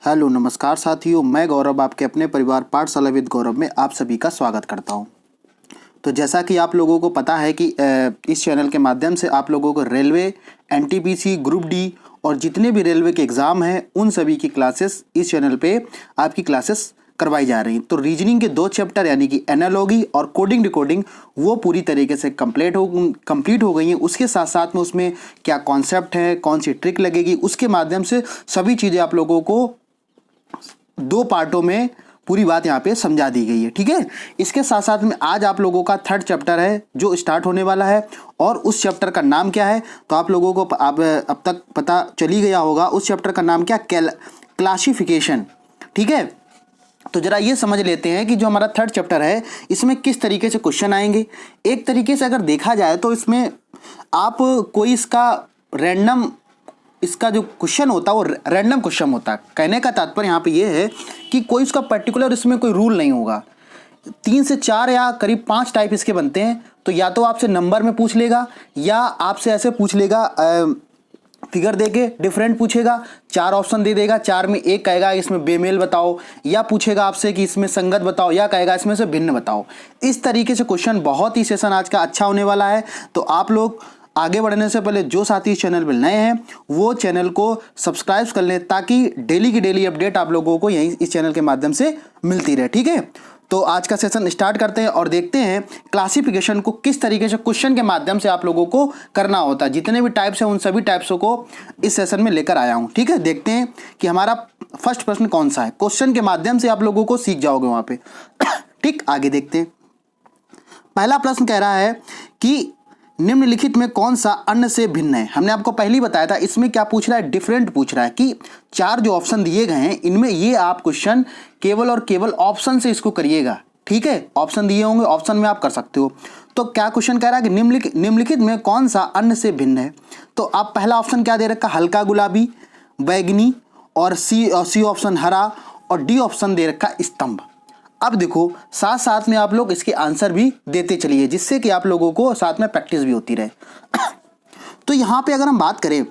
Hello नमस्कार साथियों, मैं गौरव आपके अपने परिवार पाठशाला विद गौरव में आप सभी का स्वागत करता हूं। तो जैसा कि आप लोगों को पता है कि इस चैनल के माध्यम से आप लोगों को रेलवे, एनटीपीसी, ग्रुप डी और जितने भी रेलवे के एग्ज़ाम हैं उन सभी की क्लासेस इस चैनल पे आपकी क्लासेस करवाई जा रही हैं। तो रीजनिंग के 2 चैप्टर यानी कि एनालॉजी और कोडिंग डिकोडिंग वो पूरी तरीके से कंप्लीट हो गई हैं। उसके साथ साथ में उसमें क्या कॉन्सेप्ट है, कौन सी ट्रिक लगेगी, उसके माध्यम से सभी चीज़ें आप लोगों को 2 पार्टों में पूरी बात यहाँ पे समझा दी गई है। ठीक है, इसके साथ साथ में आज आप लोगों का 3rd चैप्टर है जो स्टार्ट होने वाला है और उस चैप्टर का नाम क्या है तो आप लोगों को अब तक पता चल ही गया होगा। उस चैप्टर का नाम क्या, क्लासिफिकेशन। ठीक है, तो जरा ये समझ लेते हैं कि जो हमारा 3rd चैप्टर है इसमें किस तरीके से क्वेश्चन आएंगे। एक तरीके से अगर देखा जाए तो इसमें आप कोई इसका जो क्वेश्चन होता है वो रैंडम क्वेश्चन होता है। कहने का तात्पर्य यहाँ पे ये है कि कोई उसका पर्टिकुलर इसमें कोई रूल नहीं होगा। 3 से 4 या करीब 5 टाइप इसके बनते हैं। तो या तो आपसे नंबर में पूछ लेगा या आपसे ऐसे पूछ लेगा, फिगर देके डिफरेंट पूछेगा, 4 ऑप्शन दे देगा, 4 में एक कहेगा इसमें बेमेल बताओ, या पूछेगा आपसे कि इसमें संगत बताओ, या कहेगा इसमें से भिन्न बताओ। इस तरीके से क्वेश्चन बहुत ही सेशन आज का अच्छा होने वाला है। तो आप लोग आगे बढ़ने से पहले जो साथी इस चैनल पर नए हैं वो चैनल को सब्सक्राइब कर लें ताकि डेली की डेली अपडेट आप लोगों को यहीं इस चैनल के माध्यम से मिलती रहे। ठीक है, तो आज का सेशन स्टार्ट करते हैं और देखते हैं क्लासिफिकेशन को किस तरीके से क्वेश्चन के माध्यम से आप लोगों को करना होता है। जितने भी टाइप्स हैं उन सभी टाइप्सों को इस सेशन में लेकर आया हूँ। ठीक है, देखते हैं कि हमारा फर्स्ट प्रश्न कौन सा है। क्वेश्चन के माध्यम से आप लोगों को सीख जाओगे वहाँ पे। ठीक, आगे देखते हैं। पहला प्रश्न कह रहा है कि निम्नलिखित में कौन सा अन्य से भिन्न है। हमने आपको पहले ही बताया था इसमें क्या पूछ रहा है, डिफरेंट पूछ रहा है कि 4 जो ऑप्शन दिए गए हैं इनमें ये आप क्वेश्चन केवल और केवल ऑप्शन से इसको करिएगा। ठीक है, ऑप्शन दिए होंगे, ऑप्शन में आप कर सकते हो। तो क्या क्वेश्चन कह रहा है कि निम्नलिखित में कौन सा अन्य से भिन्न है। तो आप पहला ऑप्शन क्या दे रखा, हल्का गुलाबी, बैगनी, और सी ऑप्शन हरा, और डी ऑप्शन दे रखा स्तंभ। अब देखो साथ साथ में आप लोग इसके आंसर भी देते चलिए जिससे कि आप लोगों को साथ में प्रैक्टिस भी होती रहे। तो यहाँ पे अगर हम बात करें,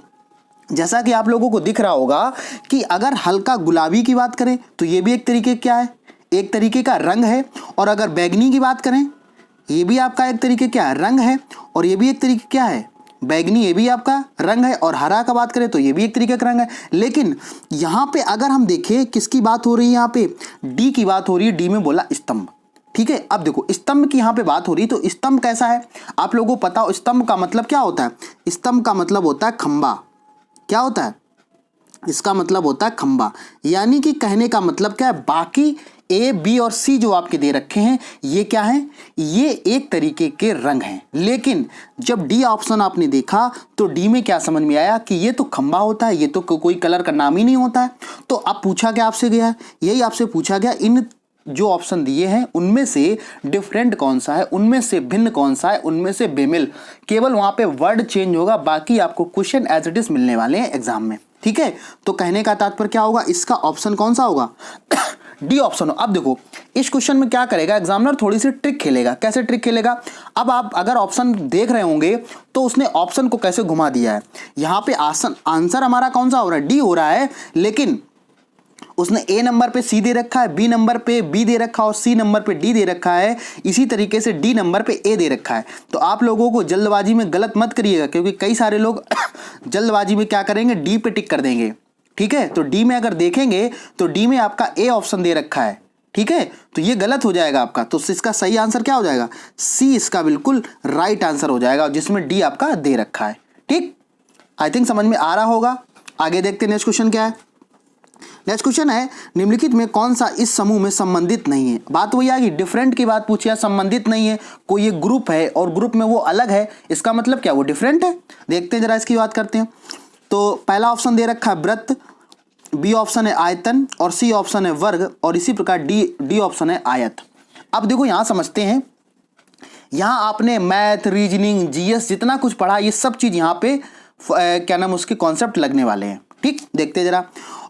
जैसा कि आप लोगों को दिख रहा होगा कि अगर हल्का गुलाबी की बात करें तो ये भी एक तरीके क्या है, एक तरीके का रंग है। और अगर बैगनी की बात करें ये भी आपका एक तरीके क्या है, रंग है। और ये भी एक तरीके क्या है, बैगनी, ये भी आपका रंग है। और हरा का बात करें तो ये भी एक तरीके का रंग है। लेकिन यहाँ पे अगर हम देखें किसकी बात हो रही है, यहाँ पे डी की बात हो रही है। डी में बोला स्तंभ। ठीक है, अब देखो स्तंभ की यहाँ पे बात हो रही है। तो स्तंभ कैसा है आप लोगों को पता हो, स्तंभ का मतलब क्या होता है। स्तंभ का मतलब होता है खंबा। क्या होता है, इसका मतलब होता है खंबा। यानी कि कहने का मतलब क्या है, बाकी ए, बी और सी जो आपके दे रखे हैं ये क्या है, ये एक तरीके के रंग हैं। लेकिन जब डी ऑप्शन आपने देखा तो डी में क्या समझ में आया कि ये तो खंबा होता है, ये तो कोई कलर का नाम ही नहीं होता है। तो अब पूछा क्या आपसे गया, यही आपसे पूछा गया इन जो ऑप्शन दिए हैं उनमें से डिफरेंट कौन सा है, उनमें से भिन्न कौन सा है, उनमें से बेमिल। केवल वहां पे वर्ड चेंज होगा, बाकी आपको क्वेश्चन एज इट इज मिलने वाले हैं एग्जाम में। ठीक है, तो कहने का तात्पर्य क्या होगा, इसका ऑप्शन कौन सा होगा, डी ऑप्शन हो। अब देखो इस क्वेश्चन में क्या करेगा एग्जामिनर, थोड़ी सी ट्रिक खेलेगा। कैसे ट्रिक खेलेगा, अब आप अगर ऑप्शन देख रहे होंगे तो उसने ऑप्शन को कैसे घुमा दिया है। यहाँ पे आंसर हमारा कौन सा हो रहा है, डी हो रहा है। लेकिन उसने ए नंबर पे सी दे रखा है, बी नंबर पे बी दे रखा है और सी नंबर पे डी दे रखा है। इसी तरीके से डी नंबर पे ए दे रखा है। तो आप लोगों को जल्दबाजी में गलत मत करिएगा, क्योंकि कई सारे लोग जल्दबाजी में क्या करेंगे, डी पे टिक कर देंगे। ठीक है, तो डी में अगर देखेंगे तो डी में आपका ए ऑप्शन दे रखा है। ठीक है, तो ये गलत हो जाएगा आपका। तो इसका सही आंसर क्या हो जाएगा, सी इसका बिल्कुल राइट आंसर हो जाएगा, जिसमें डी आपका दे रखा है। ठीक, आई थिंक समझ में आ रहा होगा। आगे देखते हैं नेक्स्ट क्वेश्चन क्या है। नेक्स्ट क्वेश्चन है, निम्नलिखित में कौन सा इस समूह में संबंधित नहीं है। बात वही आ गई, डिफरेंट की बात पूछी है, संबंधित नहीं है। कोई एक ग्रुप है और ग्रुप में वो अलग है, इसका मतलब क्या, वो डिफरेंट है। देखते हैं जरा इसकी बात करते हैं। तो पहला ऑप्शन दे रखा है वृत्त, बी ऑप्शन है आयतन, और सी ऑप्शन है वर्ग, और इसी प्रकार डी ऑप्शन है आयत। अब देखो यहां समझते हैं, यहां आपने मैथ, रीजनिंग, जीएस जितना कुछ पढ़ा ये सब चीज यहाँ पे क्या नाम उसके कॉन्सेप्ट लगने वाले हैं। ठीक, देखते जरा।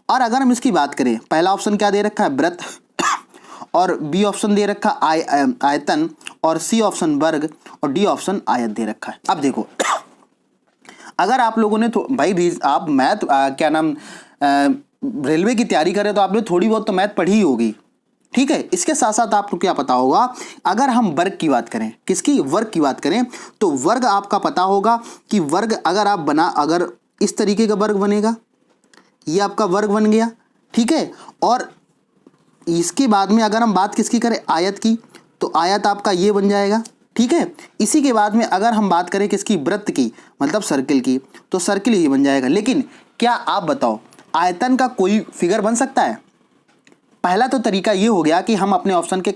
और अगर हम इसकी बात करें, पहला ऑप्शन क्या दे रखा है, वृत्त, और बी ऑप्शन दे रखा आयतन, और सी ऑप्शन वर्ग, और डी ऑप्शन आयत दे रखा है। अब देखो अगर आप लोगों ने तो भाई आप मैथ क्या नाम रेलवे की तैयारी करें तो आपने थोड़ी बहुत तो मैथ पढ़ी ही होगी, ठीक है। इसके साथ साथ आपको क्या पता होगा, अगर हम वर्ग की बात करें, किसकी, वर्ग की बात करें, तो वर्ग आपका पता होगा कि वर्ग अगर आप अगर इस तरीके का वर्ग बनेगा, ये आपका वर्ग बन गया, ठीक है। और इसके बाद में अगर हम बात किसकी करें, आयत की, तो आयत आपका ये बन जाएगा, ठीक है। इसी के बाद में अगर हम बात करें किसकी, वृत्त की, मतलब सर्किल की, तो सर्किल ही बन जाएगा। लेकिन क्या आप बताओ, आयतन का कोई फिगर बन सकता है? पहला तो तरीका ये हो गया कि हम अपने ऑप्शन के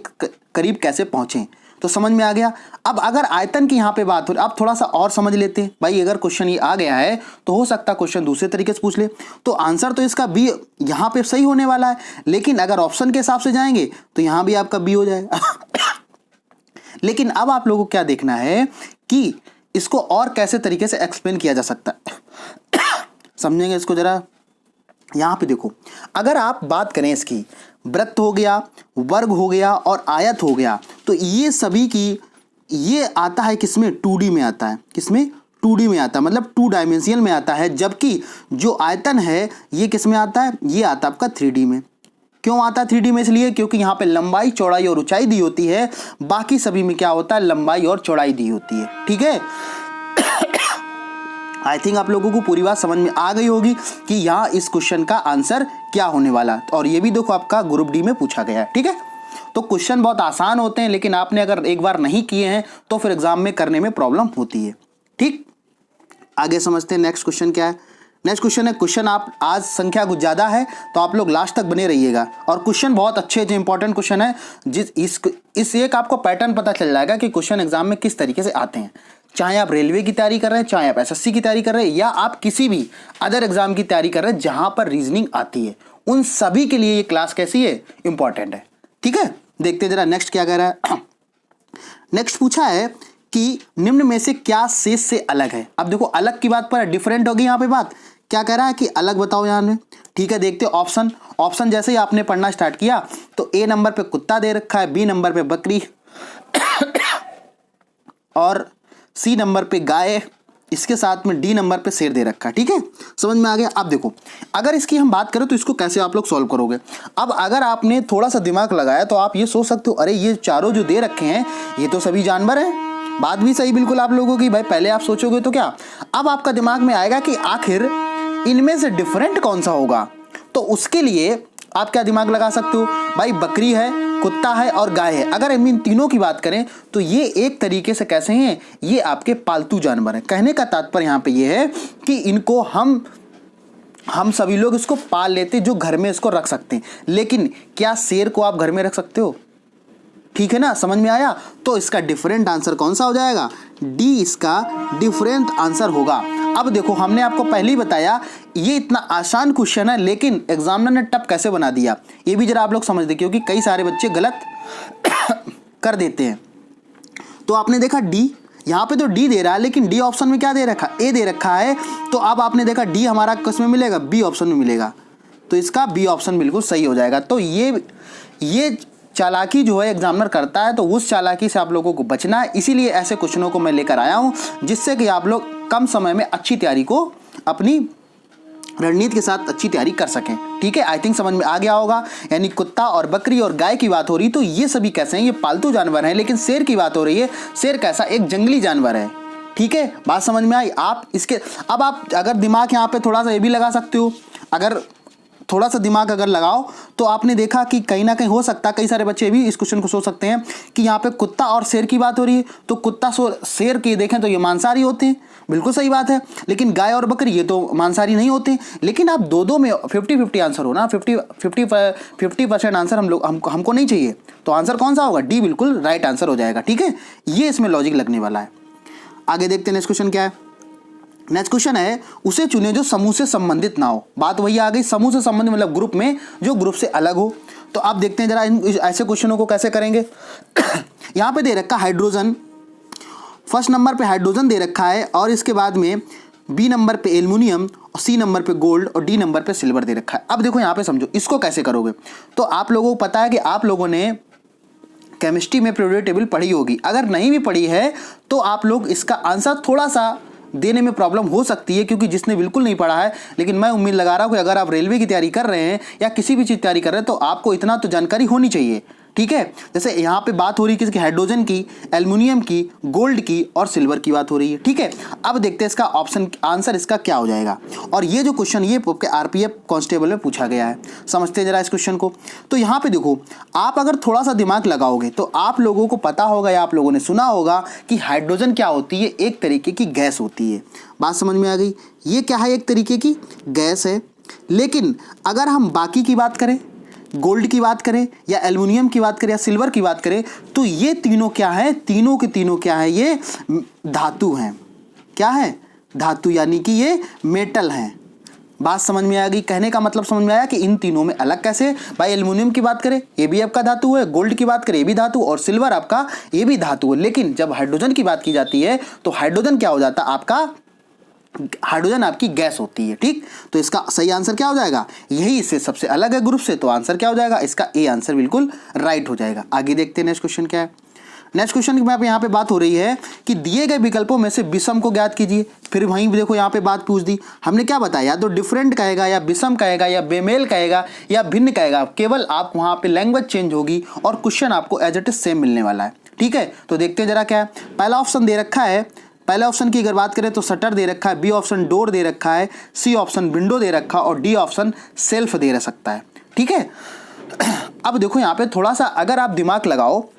करीब कैसे पहुंचें, तो समझ में आ गया। अब अगर आयतन की यहाँ पे बात हो रही, अब थोड़ा सा और समझ लेते हैं भाई। अगर क्वेश्चन ये आ गया है तो हो सकता है क्वेश्चन दूसरे तरीके से पूछ ले, तो आंसर तो इसका बी यहाँ पे सही होने वाला है। लेकिन अगर ऑप्शन के हिसाब से जाएंगे तो यहाँ भी आपका बी हो जाएगा। लेकिन अब आप लोगों को क्या देखना है कि इसको और कैसे तरीके से एक्सप्लेन किया जा सकता है। समझेंगे इसको जरा। यहां पे देखो, अगर आप बात करें इसकी, वृत्त हो गया, वर्ग हो गया और आयत हो गया, तो ये सभी की ये आता है किसमें, 2D में आता है। किसमें, 2D में आता है, मतलब 2 डायमेंशनल में आता है। जबकि जो आयतन है ये किसमें आता है, ये आता है आपका 3D में। क्यों आता है 3D में, इसलिए क्योंकि यहाँ पे लंबाई, चौड़ाई और ऊंचाई दी होती है। बाकी सभी में क्या होता है, लंबाई और चौड़ाई दी होती है, ठीक है। आई थिंक आप लोगों को पूरी बात समझ में आ गई होगी कि यहाँ इस क्वेश्चन का आंसर क्या होने वाला। और ये भी देखो आपका ग्रुप डी में पूछा गया है, ठीक है। तो क्वेश्चन बहुत आसान होते हैं, लेकिन आपने अगर एक बार नहीं किए हैं तो फिर एग्जाम में करने में प्रॉब्लम होती है, ठीक। आगे समझते हैं नेक्स्ट क्वेश्चन क्या है। नेक्स्ट क्वेश्चन है, क्वेश्चन आप आज संख्या कुछ ज़्यादा है तो आप लोग लास्ट तक बने रहिएगा। और क्वेश्चन बहुत अच्छे जो इंपॉर्टेंट क्वेश्चन है, इस एक आपको पैटर्न पता चल जाएगा कि क्वेश्चन एग्जाम में किस तरीके से आते हैं। चाहे आप रेलवे की तैयारी कर रहे हैं, चाहे आप एसएससी की तैयारी कर रहे हैं, या आप किसी भी अदर एग्जाम की तैयारी कर रहे हैं जहां पर रीजनिंग आती है, उन सभी के लिए ये क्लास कैसी है, इंपॉर्टेंट है, ठीक है। देखते जरा नेक्स्ट क्या कह रहा है। नेक्स्ट पूछा है कि निम्न में से क्या शेष से अलग है। अब देखो अलग की बात पर डिफरेंट होगी यहाँ पे बात। क्या कह रहा है कि अलग बताओ यहाँ में, ठीक है। देखते हो ऑप्शन जैसे ही आपने पढ़ना स्टार्ट किया तो ए नंबर पे कुत्ता दे रखा है, बी नंबर पे बकरी और सी नंबर पे गाय, इसके साथ में डी नंबर पे शेर दे रखा है, ठीक है। समझ में आ गया। अब देखो अगर इसकी हम बात करें तो इसको कैसे आप लोग सॉल्व करोगे। अब अगर आपने थोड़ा सा दिमाग लगाया तो आप ये सोच सकते हो, अरे ये चारों जो दे रखे हैं ये तो सभी जानवर हैं। बात भी सही बिल्कुल आप लोगों की भाई। पहले आप सोचोगे तो क्या, अब आपका दिमाग में आएगा कि आखिर इनमें से डिफरेंट कौन सा होगा। तो उसके लिए आप क्या दिमाग लगा सकते हो, भाई बकरी है, कुत्ता है और गाय है। अगर इन तीनों की बात करें तो ये एक तरीके से कैसे हैं, ये आपके पालतू जानवर हैं। कहने का तात्पर्य यहाँ पे ये है कि इनको हम सभी लोग इसको पाल लेते, जो घर में इसको रख सकते हैं। लेकिन क्या शेर को आप घर में रख सकते हो, ठीक है ना। समझ में आया। तो इसका डिफरेंट आंसर कौन सा हो जाएगा, डी इसका डिफरेंट आंसर होगा। अब देखो हमने आपको पहले ही बताया ये इतना आसान क्वेश्चन है, लेकिन एग्जामिनर ने टफ कैसे बना दिया ये भी जरा आप लोग समझ दे, क्योंकि कई सारे बच्चे गलत कर देते हैं। तो आपने देखा डी, यहाँ पे तो डी दे रहा है, लेकिन डी ऑप्शन में क्या दे रखा, ए दे रखा है। तो अब आपने देखा डी हमारा किस में मिलेगा, बी ऑप्शन में मिलेगा। तो इसका बी ऑप्शन बिल्कुल सही हो जाएगा। तो ये चालाकी जो है एग्जामिनर करता है, तो उस चालाकी से आप लोगों को बचना है। इसीलिए ऐसे क्वेश्चनों को मैं लेकर आया हूं, जिससे कि आप लोग कम समय में अच्छी तैयारी को, अपनी रणनीति के साथ अच्छी तैयारी कर सकें, ठीक है। आई थिंक समझ में आ गया होगा। यानी कुत्ता और बकरी और गाय की बात हो रही, तो ये सभी कैसे हैं, ये पालतू जानवर हैं। लेकिन शेर की बात हो रही है, शेर कैसा, एक जंगली जानवर है, ठीक है। बात समझ में आई। आप इसके अब आप अगर दिमाग यहाँ पे थोड़ा सा ये भी लगा सकते हो, अगर थोड़ा सा दिमाग अगर लगाओ तो आपने देखा कि कहीं ना कहीं हो सकता है, कई सारे बच्चे भी इस क्वेश्चन को सोच सकते हैं कि यहाँ पे कुत्ता और शेर की बात हो रही है, तो कुत्ता शेर की देखें तो ये मांसाहारी होते हैं, बिल्कुल सही बात है। लेकिन गाय और बकरी ये तो मांसाहारी नहीं होते। लेकिन आप दो में 50-50 आंसर हो ना, 50% आंसर हमको नहीं चाहिए। तो आंसर कौन सा होगा, डी बिल्कुल राइट आंसर हो जाएगा, ठीक है। ये इसमें लॉजिक लगने वाला है। आगे देखते हैं नेक्स्ट क्वेश्चन क्या है। नेक्स्ट क्वेश्चन है, उसे चुने जो समूह से संबंधित ना हो। बात वही आ गई, समूह से संबंधित मतलब ग्रुप में, जो ग्रुप से अलग हो। तो आप देखते हैं जरा ऐसे क्वेश्चनों को कैसे करेंगे। यहाँ पे दे रखा हाइड्रोजन, फर्स्ट नंबर पे हाइड्रोजन दे रखा है, और इसके बाद में बी नंबर पे एल्युमिनियम, और सी नंबर पे गोल्ड, और डी नंबर पे सिल्वर दे रखा है। अब देखो यहाँ पे समझो इसको कैसे करोगे। तो आप लोगों को पता है कि आप लोगों ने केमिस्ट्री में पीरियोडिक टेबल पढ़ी होगी। अगर नहीं भी पढ़ी है तो आप लोग इसका आंसर थोड़ा सा देने में प्रॉब्लम हो सकती है, क्योंकि जिसने बिल्कुल नहीं पढ़ा है, लेकिन मैं उम्मीद लगा रहा हूँ कि अगर आप रेलवे की तैयारी कर रहे हैं या किसी भी चीज़ तैयारी कर रहे हैं तो आपको इतना तो जानकारी होनी चाहिए। ठीक है, जैसे यहाँ पे बात हो रही है किसकी, हाइड्रोजन की, एल्युमिनियम की, गोल्ड की और सिल्वर की बात हो रही है। ठीक है, अब देखते हैं इसका ऑप्शन आंसर इसका क्या हो जाएगा। और ये जो क्वेश्चन ये आपके आरपीएफ कांस्टेबल में पूछा गया है, समझते हैं जरा इस क्वेश्चन को। तो यहाँ पे देखो, आप अगर थोड़ा सा दिमाग लगाओगे तो आप लोगों को पता होगा या आप लोगों ने सुना होगा कि हाइड्रोजन क्या होती है, एक तरीके की गैस होती है। बात समझ में आ गई, ये क्या है, एक तरीके की गैस है। लेकिन अगर हम बाकी की बात करें, गोल्ड की बात करें या एल्युमिनियम की बात करें या सिल्वर की बात करें, तो ये तीनों क्या है, तीनों के तीनों क्या है, ये धातु हैं। क्या है, धातु, यानी कि ये मेटल हैं। बात समझ में आ गई, कहने का मतलब समझ में आया कि इन तीनों में अलग कैसे। भाई एल्युमिनियम की बात करें ये भी आपका धातु है, गोल्ड की बात करें ये भी धातु, और सिल्वर आपका ये भी धातु है। लेकिन जब हाइड्रोजन की बात की जाती है तो हाइड्रोजन क्या हो जाता है आपका, हाइड्रोजन आपकी गैस होती है। ठीक, तो इसका सही आंसर क्या हो जाएगा, यही इससे सबसे अलग है ग्रुप से, तो आंसर क्या हो जाएगा, इसका ए आंसर बिल्कुल राइट हो जाएगा। आगे देखते हैं नेक्स्ट क्वेश्चन क्या है। नेक्स्ट क्वेश्चन में यहाँ पे बात हो रही है कि दिए गए विकल्पों में से विषम को ज्ञात कीजिए। फिर वहीं देखो यहाँ पे बात पूछ दी, हमने क्या बताया, या तो डिफरेंट कहेगा या विषम कहेगा या बेमेल कहेगा या भिन्न कहेगा, केवल आप वहाँ पे लैंग्वेज चेंज होगी और क्वेश्चन आपको एज इट इज सेम मिलने वाला है। ठीक है, तो देखते हैं जरा क्या है। पहला ऑप्शन दे रखा है, पहले ऑप्शन की अगर बात करें तो शटर दे रखा है, बी ऑप्शन डोर दे रखा है, सी ऑप्शन विंडो दे रखा है और डी ऑप्शन सेल्फ दे सकता है। ठीक है, अब देखो यहाँ पे थोड़ा सा अगर आप दिमाग लगाओ,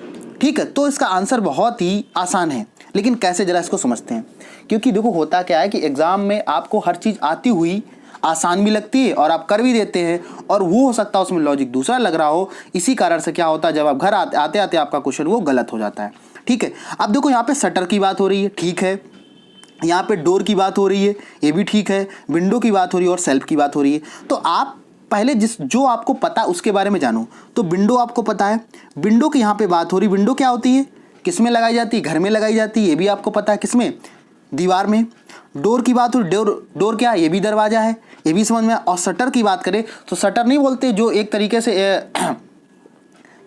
ठीक है, तो इसका आंसर बहुत ही आसान है। लेकिन कैसे, जरा इसको समझते हैं। क्योंकि देखो होता क्या है कि एग्जाम में आपको हर चीज़ आती हुई आसान भी लगती है और आप कर भी देते हैं, और वो हो सकता है उसमें लॉजिक दूसरा लग रहा हो। इसी कारण से क्या होता है, जब आप घर आते आते आपका क्वेश्चन वो गलत हो जाता है। ठीक है, अब देखो यहाँ पे शटर की बात हो रही है, ठीक है, यहाँ पे डोर की बात हो रही है, ये भी ठीक है, विंडो की बात हो रही है और सेल्फ की बात हो रही है। तो आप पहले जो आपको पता उसके बारे में जानो। तो विंडो आपको पता है, विंडो की यहाँ पे बात हो रही, विंडो क्या होती है, किस में लगाई जाती है, घर में लगाई जाती है, ये भी आपको पता है, किसमें, दीवार में। डोर की बात हो, डोर क्या है, ये भी दरवाजा है, ये भी समझ में। और शटर की बात करें तो शटर नहीं बोलते, जो एक तरीके से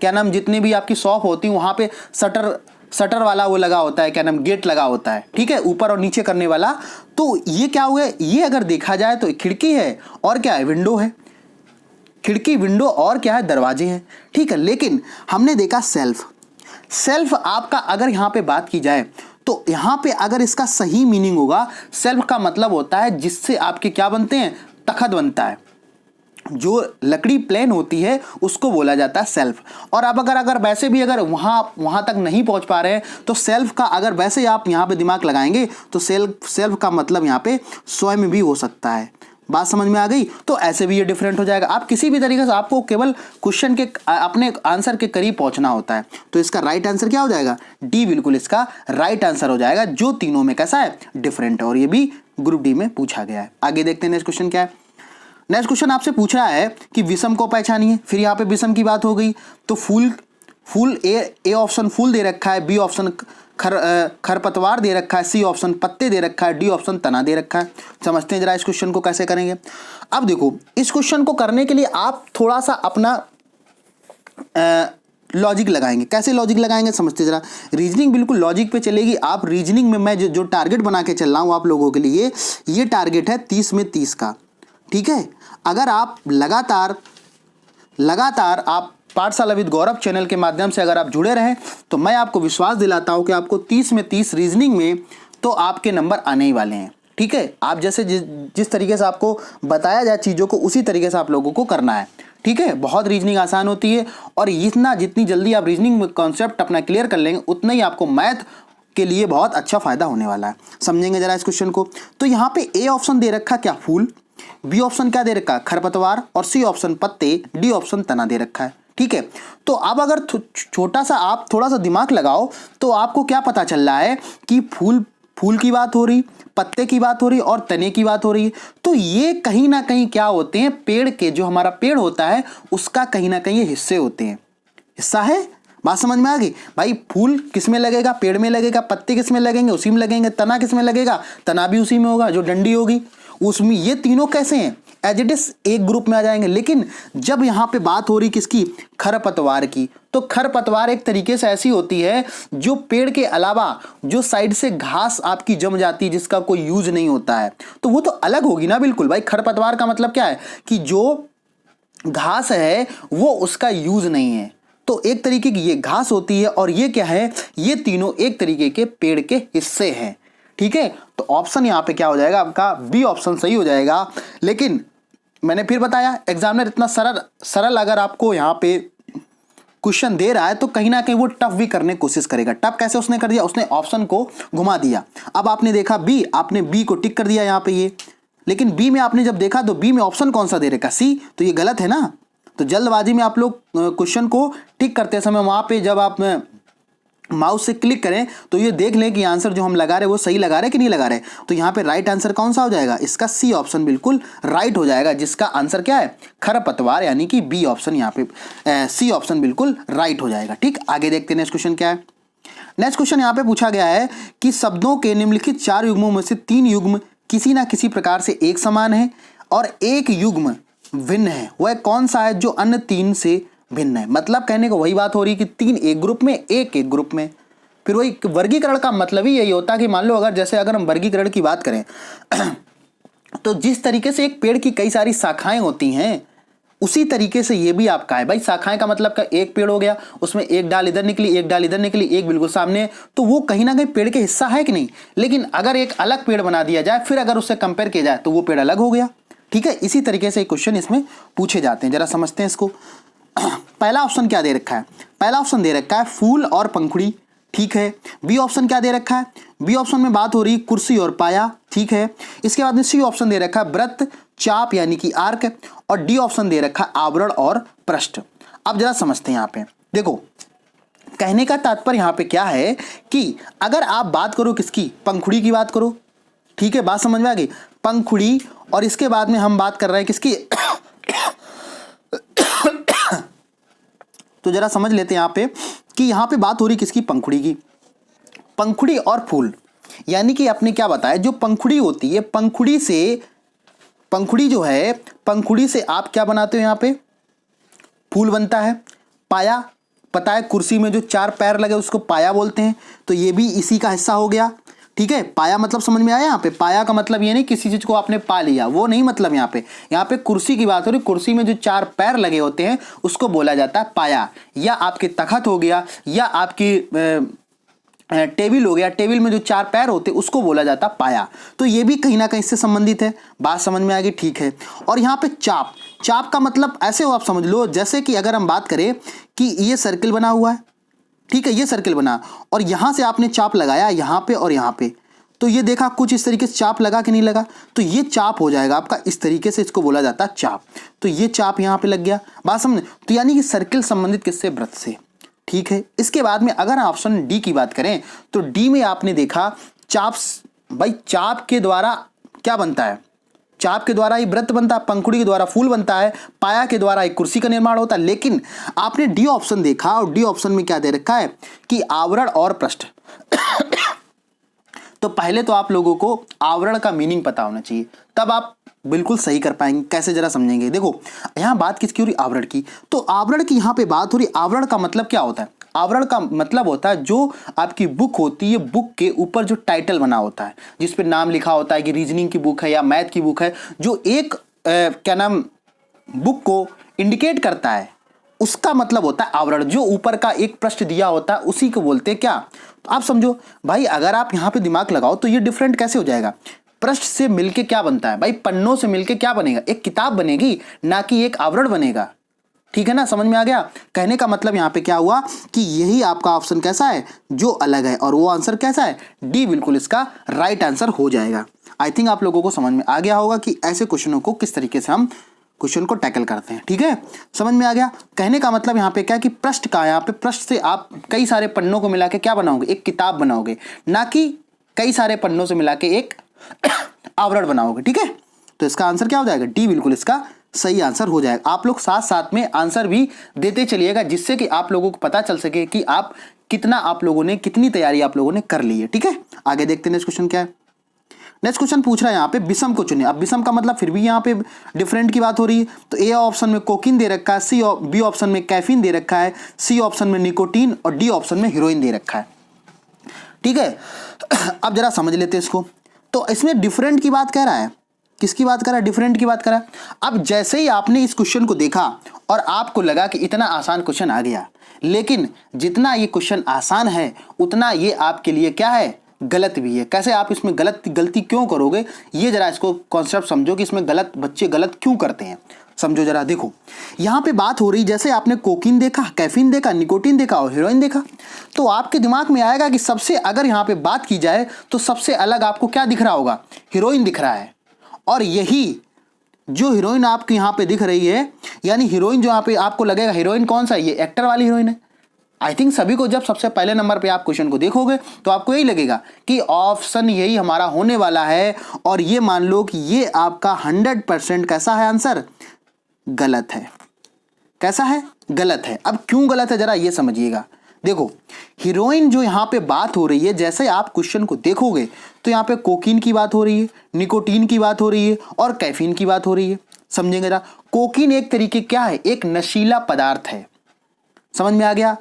क्या नाम, जितनी भी आपकी शॉप होती है वहाँ पे शटर वाला वो लगा होता है, क्या नाम, गेट लगा होता है। ठीक है, ऊपर और नीचे करने वाला। तो ये क्या हुआ, ये अगर देखा जाए तो खिड़की है और क्या है, विंडो है। खिड़की, विंडो और क्या है, दरवाजे हैं। ठीक है, लेकिन हमने देखा सेल्फ आपका अगर यहाँ पे बात की जाए तो यहाँ पे अगर इसका सही मीनिंग होगा, सेल्फ का मतलब होता है जिससे आपके क्या बनते हैं, तखत बनता है। जो लकड़ी प्लेन होती है उसको बोला जाता है सेल्फ। और अब अगर वैसे भी अगर वहाँ तक नहीं पहुँच पा रहे हैं तो सेल्फ का अगर वैसे आप यहाँ पे दिमाग लगाएंगे तो सेल्फ का मतलब यहाँ पे स्वयं भी हो सकता है। बात समझ में आ गई, तो ऐसे भी ये डिफरेंट हो जाएगा। आप किसी भी तरीके से आपको केवल क्वेश्चन के अपने आंसर के करीब पहुंचना होता है। तो इसका राइट आंसर क्या हो जाएगा, डी बिल्कुल इसका राइट आंसर हो जाएगा, जो तीनों में कैसा है, डिफरेंट है। और ये भी ग्रुप डी में पूछा गया है। आगे देखते हैं नेक्स्ट क्वेश्चन क्या है। नेक्स्ट क्वेश्चन आपसे पूछ रहा है कि विषम को पहचानिए। फिर यहाँ पे विषम की बात हो गई तो फूल ए ऑप्शन फूल दे रखा है, बी ऑप्शन खरपतवार दे रखा है, सी ऑप्शन पत्ते दे रखा है, डी ऑप्शन तना दे रखा है। समझते हैं जरा इस क्वेश्चन को कैसे करेंगे। अब देखो, इस क्वेश्चन को करने के लिए आप थोड़ा सा अपना लॉजिक लगाएंगे। कैसे लॉजिक लगाएंगे समझते जरा। रीजनिंग बिल्कुल लॉजिक पे चलेगी। आप रीजनिंग में मैं जो टारगेट बना के चल रहा हूँ आप लोगों के लिए, ये टारगेट है 30 में 30 का। ठीक है, अगर आप लगातार आप पाठशाला विद गौरव चैनल के माध्यम से अगर आप जुड़े रहें तो मैं आपको विश्वास दिलाता हूं कि आपको 30 में 30 रीजनिंग में तो आपके नंबर आने ही वाले हैं। ठीक है, आप जैसे जिस तरीके से आपको बताया जाए चीज़ों को उसी तरीके से आप लोगों को करना है। ठीक है, बहुत रीजनिंग आसान होती है और जितनी जल्दी आप रीजनिंग में कॉन्सेप्ट अपना क्लियर कर लेंगे उतना ही आपको मैथ के लिए बहुत अच्छा फायदा होने वाला है। समझेंगे जरा इस क्वेश्चन को। तो यहाँ पे ए ऑप्शन दे रखा क्या, फूल, बी ऑप्शन क्या दे रखा है, खरपतवार, और सी ऑप्शन पत्ते, डी ऑप्शन तना दे रखा है। ठीक है, तो अब अगर छोटा सा आप थोड़ा सा दिमाग लगाओ तो आपको क्या पता चल रहा है कि फूल की बात हो रही, पत्ते की बात हो रही और तने की बात हो रही। तो ये कहीं ना कहीं क्या होते हैं, पेड़ के, जो हमारा पेड़ होता है उसका कहीं ना कहीं ये हिस्से होते हैं। हिस्सा है, बात समझ में आ गई। भाई फूल किस में लगेगा, पेड़ में लगेगा, पत्ते किस में लगेंगे, उसी में लगेंगे, तना किस में लगेगा, तना भी उसी में होगा, जो डंडी होगी उसमें। ये तीनों कैसे हैं, एज इट इज एक ग्रुप में आ जाएंगे। लेकिन जब यहाँ पे बात हो रही किसकी, खरपतवार की, तो खरपतवार एक तरीके से ऐसी होती है जो पेड़ के अलावा जो साइड से घास आपकी जम जाती है जिसका कोई यूज नहीं होता है, तो वो तो अलग होगी ना बिल्कुल भाई। खरपतवार का मतलब क्या है कि जो घास है वो उसका यूज नहीं है, तो एक तरीके की ये घास होती है और ये क्या है, ये तीनों एक तरीके के पेड़ के हिस्से हैं। ठीक है, तो ऑप्शन यहां पे क्या हो जाएगा आपका, बी ऑप्शन सही हो जाएगा। लेकिन मैंने फिर बताया एग्जामिनर इतना सरल सरल अगर आपको यहां पे क्वेश्चन दे रहा है तो कहीं ना कहीं वो टफ भी करने की कोशिश करेगा। टफ कैसे उसने कर दिया, उसने ऑप्शन को घुमा दिया। अब आपने देखा बी, आपने बी को टिक कर दिया यहां पे ये, लेकिन बी में आपने जब देखा तो बी में ऑप्शन कौन सा दे रखा, सी, तो ये गलत है ना। तो जल्दबाजी में आप लोग क्वेश्चन को टिक करते समय वहां पे जब आप माउस से क्लिक करें तो ये देख लें कि आंसर जो हम लगा रहे हैं वो सही लगा रहे हैं कि नहीं लगा रहे। तो यहाँ पे राइट आंसर कौन सा हो जाएगा, इसका सी ऑप्शन बिल्कुल राइट हो जाएगा, जिसका आंसर क्या है, खरपतवार, यानी कि बी ऑप्शन, यहाँ पे सी ऑप्शन बिल्कुल राइट हो जाएगा। ठीक, आगे देखते हैं नेक्स्ट क्वेश्चन क्या है। नेक्स्ट क्वेश्चन यहाँ पे पूछा गया है कि शब्दों के निम्नलिखित 4 युग्मों में से 3 युग्म किसी ना किसी प्रकार से एक समान है और एक युग्म भिन्न है, वह कौन सा है जो अन्य 3 से भिन्न है। मतलब कहने को वही बात हो रही कि 3 एक ग्रुप में, एक ग्रुप में। फिर वही वर्गीकरण का मतलब ही यही होता है कि मान लो अगर हम वर्गीकरण की बात करें तो जिस तरीके से एक पेड़ की कई सारी शाखाएं होती हैं उसी तरीके से ये भी आपका है भाई। शाखाएं का मतलब का एक पेड़ हो गया, उसमें एक डाल इधर निकली, एक डाल इधर निकली, एक बिल्कुल सामने, तो वो कहीं ना कहीं पेड़ के हिस्सा है कि नहीं। लेकिन अगर एक अलग पेड़ बना दिया जाए फिर अगर उससे कंपेयर किया जाए तो वो पेड़ अलग हो गया। ठीक है, इसी तरीके से क्वेश्चन इसमें पूछे जाते हैं, जरा समझते हैं इसको। पहला ऑप्शन क्या दे रखा है, पहला ऑप्शन दे रखा है फूल और पंखुड़ी। ठीक है, बी ऑप्शन क्या दे रखा है, बी ऑप्शन में बात हो रही कुर्सी और पाया। ठीक है, इसके बाद में सी ऑप्शन दे रखा है व्रत, चाप यानी कि आर्क, और डी ऑप्शन दे रखा है आवरण और पृष्ठ। अब जरा समझते हैं यहाँ पे, देखो कहने का तात्पर्य यहाँ पे क्या है कि अगर आप बात करो किसकी, पंखुड़ी की बात करो। ठीक है, बात समझ में आ गई, पंखुड़ी, और इसके बाद में हम बात कर रहे हैं किसकी तो जरा समझ लेते हैं यहाँ पे कि यहाँ पे बात हो रही किसकी, पंखुड़ी की। पंखुड़ी और फूल, यानी कि आपने क्या बताया, जो पंखुड़ी होती है, पंखुड़ी जो है, पंखुड़ी से आप क्या बनाते हो, यहाँ पे फूल बनता है। पाया पता है, कुर्सी में जो 4 पैर लगे उसको पाया बोलते हैं, तो ये भी इसी का हिस्सा हो गया। ठीक है, पाया मतलब समझ में आया। यहाँ पे पाया का मतलब ये नहीं किसी चीज को आपने पा लिया, वो नहीं मतलब। यहाँ पे कुर्सी की बात हो रही, कुर्सी में जो 4 पैर लगे होते हैं उसको बोला जाता है पाया, या आपके तखत हो गया, या आपकी टेबल हो गया, टेबल में जो 4 पैर होते हैं उसको बोला जाता पाया। तो ये भी कहीं ना कहीं इससे संबंधित है, बात समझ में आ गई। ठीक है, और यहाँ पे चाप, चाप का मतलब ऐसे हो आप समझ लो, जैसे कि अगर हम बात करें कि ये सर्किल बना हुआ है, ठीक है, ये सर्किल बना और यहां से आपने चाप लगाया यहाँ पे और यहाँ पे, तो ये देखा कुछ इस तरीके से चाप लगा कि नहीं लगा, तो ये चाप हो जाएगा आपका, इस तरीके से इसको बोला जाता है चाप। तो ये चाप यहाँ पे लग गया, बात समझे। तो यानी कि सर्किल संबंधित किससे, वृत्त से। ठीक है, इसके बाद में अगर ऑप्शन डी की बात करें तो डी में आपने देखा चाप, भाई चाप के द्वारा क्या बनता है, चाप के द्वारा ही व्रत बनता है, पंखुड़ी के द्वारा फूल बनता है, पाया के द्वारा एक कुर्सी का निर्माण होता है। लेकिन आपने डी ऑप्शन देखा और डी ऑप्शन में क्या दे रखा है कि आवरण और पृष्ठ। तो पहले तो आप लोगों को आवरण का मीनिंग पता होना चाहिए, तब आप बिल्कुल सही कर पाएंगे। कैसे, जरा समझेंगे। देखो यहां बात किसकी हो रही, आवरण की। तो आवरण की यहां पे बात हो रही, आवरण का मतलब क्या होता है, आवरण का मतलब होता है जो आपकी बुक होती है, बुक के ऊपर जो टाइटल बना होता है, जिस पे नाम लिखा होता है कि रीजनिंग की बुक है या मैथ की बुक है, जो एक क्या नाम बुक को इंडिकेट करता है, उसका मतलब होता है आवरण। जो ऊपर का एक पृष्ठ दिया होता है उसी को बोलते हैं क्या, तो आप समझो भाई। अगर आप यहाँ पे दिमाग लगाओ तो ये डिफरेंट कैसे हो जाएगा, पृष्ठ से मिलके क्या बनता है भाई, पन्नों से मिलके क्या बनेगा, एक किताब बनेगी, ना कि एक आवरण बनेगा। ठीक है ना, समझ में आ गया। कहने का मतलब यहाँ पे क्या हुआ कि यही आपका ऑप्शन कैसा है, जो अलग है, और वो आंसर कैसा है, डी बिल्कुल इसका राइट आंसर हो जाएगा। आई थिंक आप लोगों को समझ में आ गया होगा कि ऐसे क्वेश्चनों को किस तरीके से हम क्वेश्चन को टैकल करते हैं। ठीक है, समझ में आ गया। कहने का मतलब यहाँ पे क्या कि पृष्ठ का, यहाँ पे पृष्ठ से आप कई सारे पन्नों को मिला के क्या बनाओगे, एक किताब बनाओगे, ना कि कई सारे पन्नों से मिला के एक आवरण बनाओगे। ठीक है, तो इसका आंसर क्या हो जाएगा, डी बिल्कुल इसका सही आंसर हो जाएगा। आप लोग साथ साथ में आंसर भी देते चलिएगा, जिससे कि आप लोगों को पता चल सके कि आप कितना, आप लोगों ने कितनी तैयारी आप लोगों ने कर ली है। ठीक है, आगे देखते हैं नेक्स्ट क्वेश्चन क्या है। नेक्स्ट क्वेश्चन पूछ रहा है यहाँ पे विषम को चुने। अब विषम का मतलब फिर भी यहाँ पे डिफरेंट की बात हो रही है। तो ए ऑप्शन में कोकीन दे रखा है, बी ऑप्शन में कैफीन दे रखा है, सी ऑप्शन में निकोटीन और डी ऑप्शन में हीरोइन दे रखा है। ठीक है, अब जरा समझ लेते हैं इसको। तो इसमें डिफरेंट की बात कह रहा है, किसकी बात कर रहा है? डिफरेंट की बात कर रहा है। अब जैसे ही आपने इस क्वेश्चन को देखा और आपको लगा कि इतना आसान क्वेश्चन आ गया, लेकिन जितना ये क्वेश्चन आसान है उतना ये आपके लिए क्या है? गलत भी है। कैसे आप इसमें गलती क्यों करोगे, ये जरा इसको कॉन्सेप्ट समझो कि इसमें बच्चे गलत क्यों करते हैं। समझो जरा, देखो यहाँ पे बात हो रही, जैसे आपने कोकीन देखा, कैफीन देखा, निकोटीन देखा और हीरोइन देखा, तो आपके दिमाग में आएगा कि सबसे, अगर यहाँ पे बात की जाए तो सबसे अलग आपको क्या दिख रहा होगा? हीरोइन दिख रहा है। और यही जो हीरोइन आपको यहाँ पे दिख रही है, यानी हीरोइन जो यहाँ पे आपको लगेगा, हीरोइन कौन सा है? ये एक्टर वाली हीरोइन है। आई थिंक सभी को जब सबसे पहले नंबर पे आप क्वेश्चन को देखोगे तो आपको यही लगेगा कि ऑप्शन यही हमारा होने वाला है। और ये मान लो कि ये आपका 100% कैसा है आंसर? गलत है। कैसा है? गलत है। अब क्यों गलत है जरा ये समझिएगा। देखो हीरोइन जो यहाँ पे बात हो रही है, जैसे आप क्वेश्चन को देखोगे तो यहाँ पे कोकीन की बात हो रही है, निकोटीन की बात हो रही है और कैफीन की बात हो रही है। समझेंगे जरा, कोकीन एक तरीके क्या है? एक नशीला पदार्थ है। समझ में आ गया?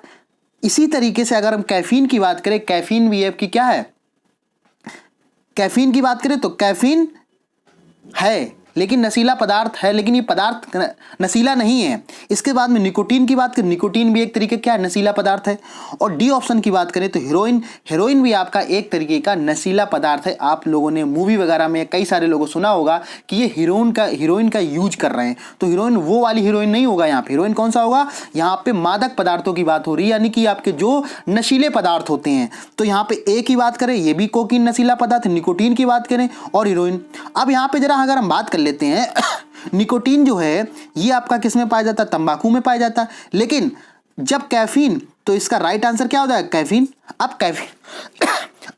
इसी तरीके से अगर हम कैफीन की बात करें, कैफीन भी आपकी क्या है? कैफीन की बात करें तो कैफीन है लेकिन नशीला पदार्थ है, लेकिन ये पदार्थ नशीला नहीं है। इसके बाद में निकोटीन की बात करें, निकोटीन भी एक तरीके क्या है? नशीला पदार्थ है। और डी ऑप्शन की बात करें तो हीरोइन भी आपका एक तरीके का नशीला पदार्थ है। आप लोगों ने मूवी वगैरह में कई सारे लोगों सुना होगा कि ये हीरोइन का यूज कर रहे हैं। तो हीरोइन वो वाली हीरोइन नहीं होगा। यहाँ पे हीरोइन कौन सा होगा? यहाँ पे मादक पदार्थों की बात हो रही है, यानी कि आपके जो नशीले पदार्थ होते हैं। तो यहाँ पे ए की बात करें, ये भी कोकीन नशीला पदार्थ, निकोटीन की बात करें और हीरोइन। अब यहाँ पे जरा अगर हम बात कर लेते हैं, निकोटीन जो है ये आपका किस में पाया जाता है? तंबाकू में पाया जाता है। लेकिन जब कैफीन, तो इसका राइट आंसर क्या हो जाएगा? कैफीन।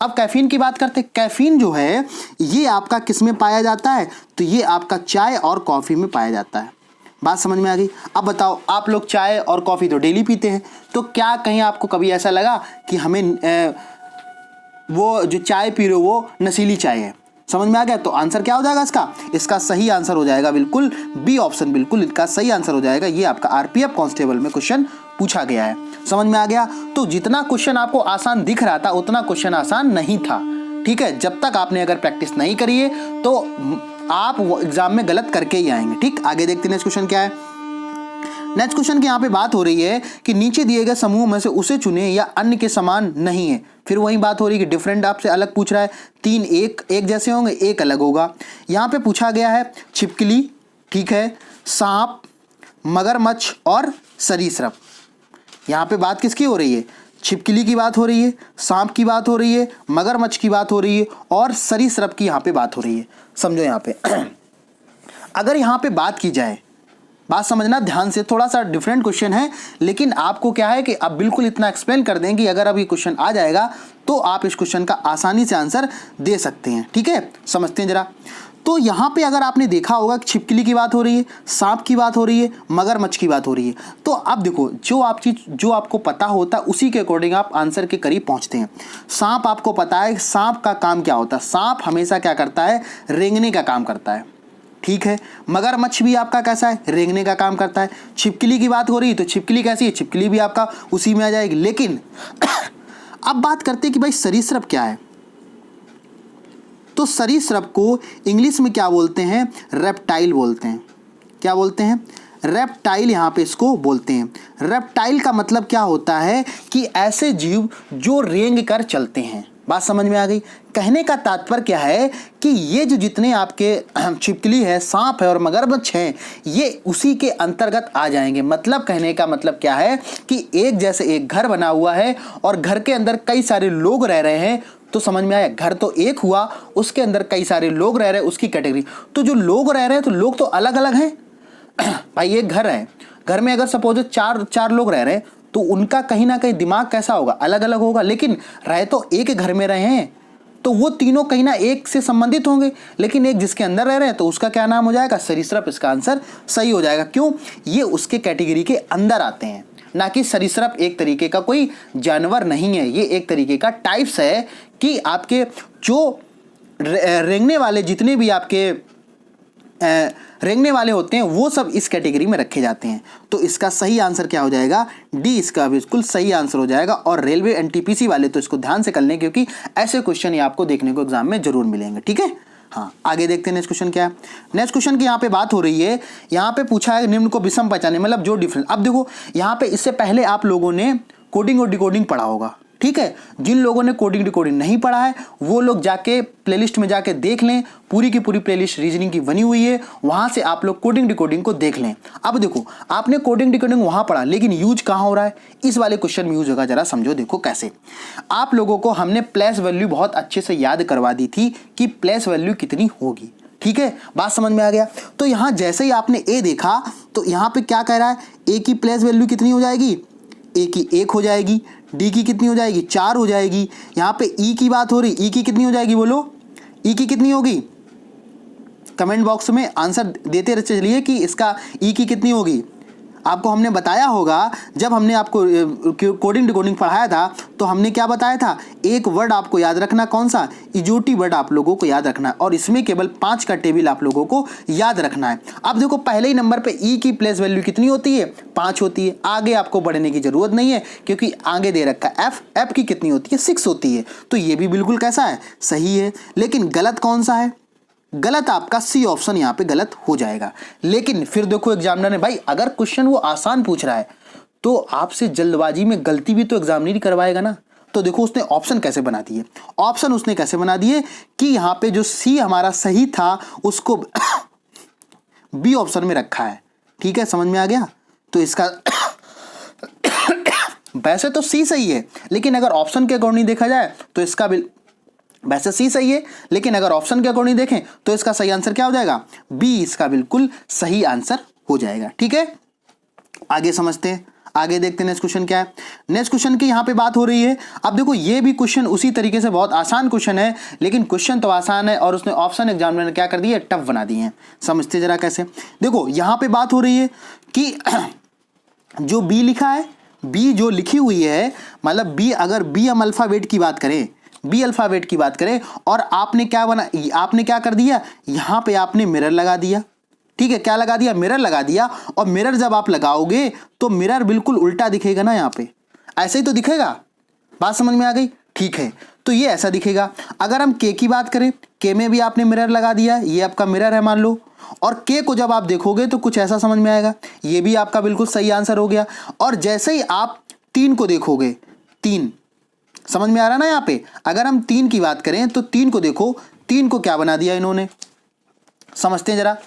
अब कैफीन की बात करते हैं। कैफीन जो है ये आपका किस में पाया जाता है? तो ये आपका चाय और कॉफी में पाया जाता है। बात समझ में आ गई? अब बताओ, आप लोग चाय और कॉफी तो डेली पीते हैं, तो क्या कहीं आपको कभी ऐसा लगा कि हमें वो जो चाय पी रहे हो वो नशीली चाय है? समझ में आ गया? तो आंसर क्या हो जाएगा इसका? इसका सही आंसर हो जाएगा बिल्कुल बी ऑप्शन, बिल्कुल इसका सही आंसर हो जाएगा। ये आपका आरपीएफ कांस्टेबल में क्वेश्चन पूछा गया है। समझ में आ गया? तो जितना क्वेश्चन आपको आसान दिख रहा था उतना क्वेश्चन आसान नहीं था। ठीक है, जब तक आपने अगर प्रैक्टिस नहीं करी है तो आप एग्जाम में गलत करके ही आएंगे। ठीक, आगे देखते हैं नेक्स्ट क्वेश्चन क्या है। नेक्स्ट क्वेश्चन की यहाँ पे बात हो रही है कि नीचे दिए गए समूह में से उसे चुने या अन्य के समान नहीं है। फिर वही बात हो रही है कि डिफरेंट आपसे अलग पूछ रहा है। 3 एक जैसे होंगे, एक अलग होगा। यहाँ पे पूछा गया है छिपकली, ठीक है, सांप, मगरमच्छ और सरीसृप। यहाँ पे बात किसकी हो रही है? छिपकली की बात हो रही है, सांप की बात हो रही है, मगरमच्छ की बात हो रही है और सरीसृप की यहाँ पे बात हो रही है। समझो यहाँ पे अगर यहाँ पे बात की जाए, बात समझना ध्यान से, थोड़ा सा डिफरेंट क्वेश्चन है, लेकिन आपको क्या है कि आप बिल्कुल इतना एक्सप्लेन कर देंगे अगर अब ये क्वेश्चन आ जाएगा तो आप इस क्वेश्चन का आसानी से आंसर दे सकते हैं। ठीक है, समझते हैं जरा। तो यहाँ पे अगर आपने देखा होगा कि छिपकली की बात हो रही है, सांप की बात हो रही है, मगरमच्छ की बात हो रही है। तो अब देखो, जो आपको पता होता है उसी के अकॉर्डिंग आप आंसर के करीब पहुँचते हैं। सांप आपको पता है, सांप का काम क्या होता है? सांप हमेशा क्या करता है? रेंगने का काम करता है। ठीक है, मगरमच्छ भी आपका कैसा है? रेंगने का काम करता है। छिपकली की बात हो रही है तो छिपकली कैसी है? छिपकली भी आपका उसी में आ जाएगी। लेकिन अब बात करते हैं कि भाई सरीसृप क्या है। तो सरीसृप को इंग्लिश में क्या बोलते हैं? रेप्टाइल बोलते हैं। क्या बोलते हैं? रेप्टाइल यहाँ पे इसको बोलते हैं। रेप्टाइल का मतलब क्या होता है कि ऐसे जीव जो रेंग कर चलते हैं। बात समझ में आ गई? कहने का तात्पर्य क्या है कि ये जो जितने आपके छिपकली है, सांप है और मगरमच्छ हैं, ये उसी के अंतर्गत आ जाएंगे। मतलब कहने का मतलब क्या है कि एक जैसे एक घर बना हुआ है और घर के अंदर कई सारे लोग रह रहे हैं। तो समझ में आया? घर तो एक हुआ, उसके अंदर कई सारे लोग रह रहे हैं, उसकी कैटेगरी। तो जो लोग रह रहे हैं तो लोग तो अलग अलग हैं भाई। एक घर है, घर में अगर सपोज चार लोग रह रहे हैं तो उनका कहीं ना कहीं दिमाग कैसा होगा? अलग अलग होगा। लेकिन रहे तो एक घर में रहे हैं तो वो तीनों कहीं ना एक से संबंधित होंगे। लेकिन एक जिसके अंदर रह रहे हैं तो उसका क्या नाम हो जाएगा? सरीसृप। इसका आंसर सही हो जाएगा। क्यों? ये उसके कैटेगरी के अंदर आते हैं, ना कि सरीसृप एक तरीके का कोई जानवर नहीं है। ये एक तरीके का टाइप्स है कि आपके जो रेंगने वाले जितने भी आपके रेंगने वाले होते हैं वो सब इस कैटेगरी में रखे जाते हैं। तो इसका सही आंसर क्या हो जाएगा, डी इसका बिल्कुल सही आंसर हो जाएगा। और रेलवे एनटीपीसी वाले तो इसको ध्यान से कर लें, क्योंकि ऐसे क्वेश्चन ये आपको देखने को एग्जाम में जरूर मिलेंगे। ठीक है, हाँ आगे देखते हैं नेक्स्ट क्वेश्चन क्या है। नेक्स्ट क्वेश्चन की यहाँ पे बात हो रही है, यहाँ पे पूछा है निम्न को विषम पहचाने, मतलब जो डिफरेंस। अब देखो यहाँ पे इससे पहले आप लोगों ने कोडिंग और डिकोडिंग पढ़ा होगा, ठीक है। जिन लोगों ने कोडिंग डिकोडिंग नहीं पढ़ा है वो लोग जाके प्लेलिस्ट में जाके देख लें, पूरी की पूरी प्लेलिस्ट रीजनिंग की बनी हुई है, वहां से आप लोग कोडिंग डिकोडिंग को देख लें। अब देखो आपने कोडिंग डिकोडिंग वहां पढ़ा, लेकिन यूज कहां हो रहा है, इस वाले क्वेश्चन में यूज होगा। जरा समझो, देखो कैसे। आप लोगों को हमने प्लेस वैल्यू बहुत अच्छे से याद करवा दी थी कि प्लेस वैल्यू कितनी होगी, ठीक है, बात समझ में आ गया। तो यहां जैसे ही आपने ए देखा तो यहां पे क्या कह रहा है, ए की प्लेस वैल्यू कितनी हो जाएगी, ए की 1 हो जाएगी, डी की कितनी हो जाएगी, 4 हो जाएगी। यहाँ पे ई की बात हो रही, ई की कितनी हो जाएगी, बोलो ई की कितनी होगी, कमेंट बॉक्स में आंसर देते चलिए कि इसका ई की कितनी होगी। आपको हमने बताया होगा, जब हमने आपको कोडिंग डिकोडिंग पढ़ाया था तो हमने क्या बताया था, एक वर्ड आपको याद रखना, कौन सा, इजोटी वर्ड आप लोगों को याद रखना है, और इसमें केवल 5 का टेबल आप लोगों को याद रखना है। अब देखो पहले ही नंबर पे ई की प्लेस वैल्यू कितनी होती है, 5 होती है। आगे आपको बढ़ने की जरूरत नहीं है, क्योंकि आगे दे रखा है एफ, एफ की कितनी होती है, 6 होती है। तो ये भी बिल्कुल कैसा है, सही है। लेकिन गलत कौन सा है, गलत आपका सी ऑप्शन यहाँ पे गलत हो जाएगा। लेकिन फिर देखो एग्जामिनर ने, भाई अगर क्वेश्चन वो आसान पूछ रहा है तो आपसे जल्दबाजी में गलती भी तो एग्जामिनर ही करवाएगा ना। तो देखो उसने ऑप्शन कैसे बना दिए, ऑप्शन उसने कैसे बना दिए कि यहाँ पे जो सी हमारा सही था उसको बी ऑप्शन में रखा है। ठीक है, समझ में आ गया। तो इसका वैसे तो सी सही है, लेकिन अगर ऑप्शन के अकॉर्डिंग देखा जाए तो इसका वैसे सी सही है, लेकिन अगर ऑप्शन के अकॉर्डिंग देखें तो इसका सही आंसर क्या हो जाएगा, बी इसका बिल्कुल सही आंसर हो जाएगा। ठीक है, आगे समझते हैं, आगे देखते हैं नेक्स्ट क्वेश्चन क्या है। नेक्स्ट क्वेश्चन की यहाँ पे बात हो रही है। अब देखो ये भी क्वेश्चन उसी तरीके से बहुत आसान क्वेश्चन है, लेकिन क्वेश्चन तो आसान है और उसने ऑप्शन एग्जामिनर ने क्या कर दिया, टफ बना दिए हैं। समझते जरा कैसे। देखो यहाँ पे बात हो रही है कि जो बी लिखा है, बी जो लिखी हुई है, मतलब बी, अगर बी हम अल्फाबेट की बात करें, बी अल्फाबेट की बात करें, और आपने क्या आपने क्या कर दिया, यहां पे आपने मिरर लगा दिया। ठीक है, क्या लगा दिया, मिरर लगा दिया। और मिरर जब आप लगाओगे तो मिरर बिल्कुल उल्टा दिखेगा ना, यहां पे ऐसे ही तो दिखेगा। बात समझ में आ गई। ठीक है, तो ये ऐसा दिखेगा। अगर हम के की बात करें, के में भी आपने मिरर लगा दिया, ये आपका मिरर है मान लो, और के को जब आप देखोगे तो कुछ ऐसा समझ में आएगा, ये भी आपका बिल्कुल सही आंसर हो गया। और जैसे ही आप 3 को देखोगे, 3 समझ में आ रहा ना यहाँ पे, अगर हम 3 की बात करें तो 3 को देखो, 3 को क्या बना दिया इन्होंने, समझते हैं जरा।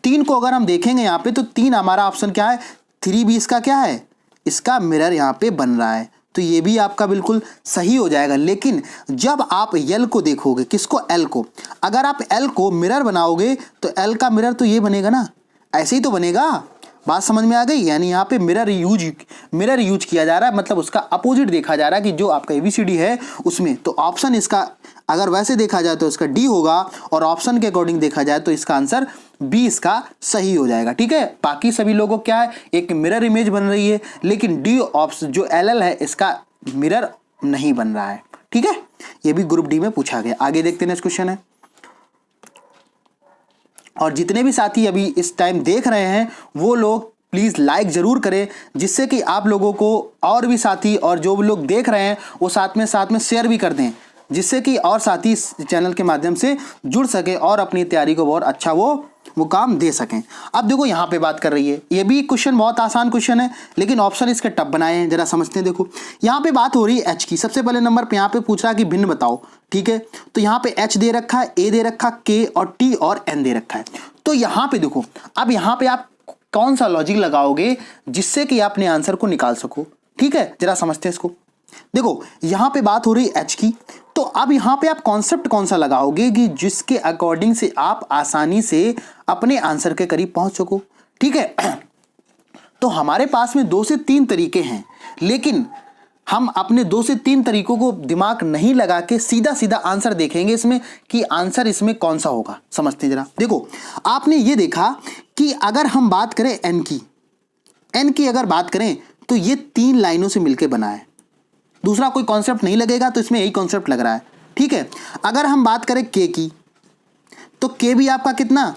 3 को अगर हम देखेंगे यहाँ पे तो 3 हमारा ऑप्शन क्या है, 3 भी इसका क्या है, इसका मिरर यहाँ पे बन रहा है। तो ये भी आपका बिल्कुल सही हो जाएगा। लेकिन जब आप एल को देखोगे, किसको, एल को, अगर आप एल को मिरर बनाओगे तो एल का मिरर तो ये बनेगा ना, ऐसे ही तो बनेगा। बात समझ में आ गई। यानी यहाँ पे मिरर यूज किया जा रहा है, मतलब उसका अपोजिट देखा जा रहा है कि जो आपका एबीसीडी है उसमें। तो ऑप्शन इसका अगर वैसे देखा जाए तो इसका डी होगा, और ऑप्शन के अकॉर्डिंग देखा जाए तो इसका आंसर बी इसका सही हो जाएगा। ठीक है, बाकी सभी लोगों को क्या है, एक मिरर इमेज बन रही है, लेकिन डी ऑप्शन जो एल है इसका मिरर नहीं बन रहा है। ठीक है, ये भी ग्रुप डी में पूछा गया। आगे देखते हैं नेक्स्ट क्वेश्चन है। और जितने भी साथी अभी इस टाइम देख रहे हैं वो लोग प्लीज़ लाइक ज़रूर करें, जिससे कि आप लोगों को और भी साथी और जो लोग देख रहे हैं वो साथ में शेयर भी कर दें, जिससे कि और साथी इस चैनल के माध्यम से जुड़ सके और अपनी तैयारी को बहुत अच्छा वो काम दे सकें। अब देखो यहाँ पे बात कर रही है, ये भी क्वेश्चन बहुत आसान क्वेश्चन है, लेकिन ऑप्शन इसके टफ बनाए हैं, जरा समझते हैं। देखो यहाँ पे बात हो रही है एच की। सबसे पहले नंबर पे यहाँ पे पूछ रहा है कि भिन्न बताओ। ठीक है, तो यहाँ पे एच दे रखा है, ए दे रखा, के और टी और एन दे रखा है। तो यहाँ पे देखो, अब यहाँ पे आप कौन सा लॉजिक लगाओगे जिससे कि आप अपने आंसर को निकाल सको। ठीक है, जरा समझते हैं इसको। देखो यहाँ पे बात हो रही है एच की, तो अब यहाँ पे आप कॉन्सेप्ट कौन सा लगाओगे कि जिसके अकॉर्डिंग से आप आसानी से अपने आंसर के करीब पहुंच सको। ठीक है, तो हमारे पास में 2 से 3 तरीके हैं, लेकिन हम अपने 2 से 3 तरीकों को दिमाग नहीं लगा के सीधा सीधा आंसर देखेंगे इसमें कि आंसर इसमें कौन सा होगा। समझते जरा। देखो आपने ये देखा कि अगर हम बात करें एन की अगर बात करें तो ये 3 लाइनों से मिलकर बना है, दूसरा कोई कॉन्सेप्ट नहीं लगेगा, तो इसमें यही कॉन्सेप्ट लग रहा है। ठीक है। अगर हम बात करें के की, तो के भी आपका कितना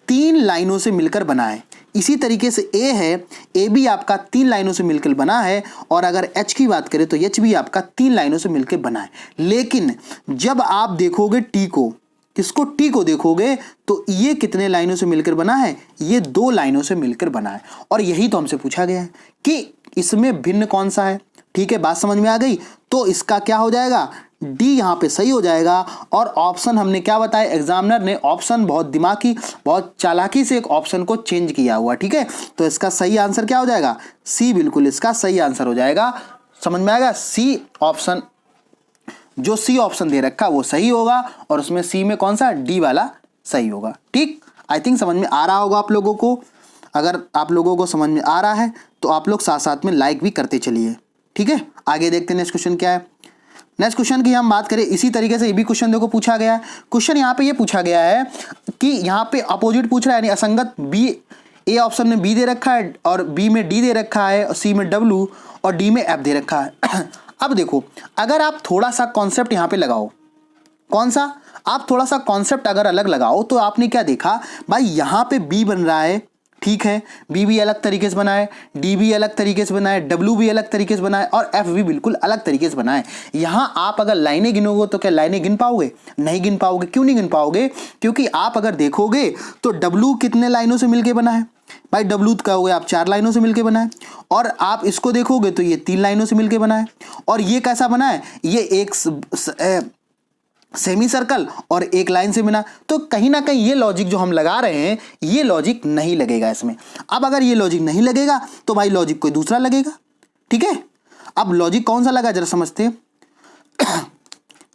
3 लाइनों से मिलकर बना है। इसी तरीके से ए है, ए भी आपका 3 लाइनों से मिलकर बना है। और अगर एच की बात करें तो एच भी आपका 3 लाइनों से मिलकर बना है। लेकिन जब आप देखोगे टी को, किसको, टी को देखोगे तो ये कितने लाइनों से मिलकर बना है, ये 2 लाइनों से मिलकर बना है। और यही तो हमसे पूछा गया है कि इसमें भिन्न कौन सा है। ठीक है, बात समझ में आ गई। तो इसका क्या हो जाएगा, डी यहाँ पे सही हो जाएगा। और ऑप्शन हमने क्या बताया, एग्जामिनर ने ऑप्शन बहुत दिमागी, बहुत चालाकी से एक ऑप्शन को चेंज किया हुआ। ठीक है, तो इसका सही आंसर क्या हो जाएगा, सी बिल्कुल इसका सही आंसर हो जाएगा। समझ में आएगा, सी ऑप्शन, जो सी ऑप्शन दे रखा वो सही होगा और उसमें सी में कौन सा, डी वाला सही होगा। ठीक, आई थिंक समझ में आ रहा होगा आप लोगों को। अगर आप लोगों को समझ में आ रहा है तो आप लोग साथ साथ में लाइक भी करते चलिए। ठीक है, आगे देखते हैं नेक्स्ट क्वेश्चन क्या है। नेक्स्ट क्वेश्चन की हम बात करें, इसी तरीके से ये भी क्वेश्चन देखो पूछा गया है। क्वेश्चन यहाँ पे ये पूछा गया है कि यहाँ पे अपोजिट पूछ रहा है, यानी असंगत बी, ए ऑप्शन में बी दे रखा है और बी में डी दे रखा है और सी में डब्ल्यू और डी में एफ दे रखा है। अब देखो, अगर आप थोड़ा सा कॉन्सेप्ट यहाँ पे लगाओ, कौन सा, आप थोड़ा सा कॉन्सेप्ट अगर अलग लगाओ तो आपने क्या देखा भाई, यहाँ पे बी बन रहा है, ठीक है, बी भी अलग तरीके से बना है, डी भी अलग तरीके से बना है, डब्ल्यू भी अलग तरीके से बना है और एफ भी बिल्कुल अलग तरीके से बना है। यहाँ आप अगर लाइनें गिनोगे तो क्या लाइनें गिन पाओगे, नहीं गिन पाओगे। क्यों नहीं गिन पाओगे, क्योंकि आप अगर देखोगे तो डब्ल्यू कितने लाइनों से मिलके बना है भाई, डब्ल्यू कहोगे आप 4 लाइनों से मिलके बना है। और आप इसको देखोगे तो ये 3 लाइनों से मिलके बना है। और ये कैसा बना है, ये एक सेमी सर्कल और एक लाइन से बना। तो कहीं ना कहीं ये लॉजिक जो हम लगा रहे हैं, ये लॉजिक नहीं लगेगा इसमें। अब अगर ये लॉजिक नहीं लगेगा तो भाई लॉजिक कोई दूसरा लगेगा। ठीक है, अब लॉजिक कौन सा लगा जरा समझते हैं।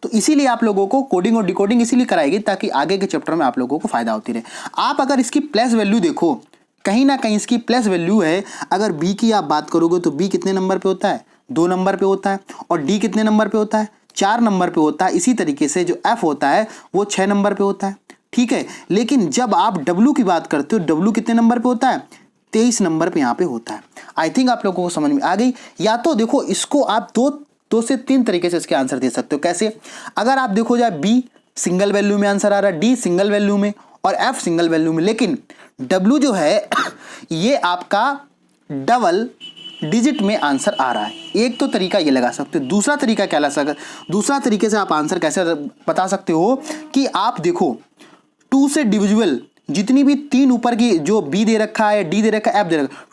तो इसीलिए आप लोगों को कोडिंग और डिकोडिंग इसीलिए कराएगी ताकि आगे के चैप्टर में आप लोगों को फायदा होती रहे। आप अगर इसकी प्लस वैल्यू देखो, कहीं ना कहीं इसकी प्लस वैल्यू है। अगर बी की आप बात करोगे तो बी कितने नंबर पे होता है, 2 नंबर पे होता है। और डी कितने नंबर पे होता है, 4 नंबर पे होता है। इसी तरीके से जो एफ होता है वो 6 नंबर पे होता है। ठीक है, लेकिन जब आप डब्ल्यू की बात करते हो, डब्ल्यू कितने नंबर पे होता है, 23 नंबर पे यहाँ पे होता है। आई थिंक आप लोगों को समझ में आ गई। या तो देखो, इसको आप दो से 3 तरीके से इसके आंसर दे सकते हो। कैसे, अगर आप देखो जाए बी सिंगल वैल्यू में आंसर आ रहा है, डी सिंगल वैल्यू में और एफ सिंगल वैल्यू में, लेकिन डब्ल्यू जो है ये आपका डबल डिजिट में आंसर आ रहा है। एक तो तरीका ये लगा सकते हो। दूसरा तरीका क्या लगा सकते, दूसरा तरीके से आप आंसर कैसे बता सकते हो कि आप देखो 2 से डिविजिबल जितनी भी 3 ऊपर की जो बी दे रखा है, डी दे रखा है, एफ दे रखा है,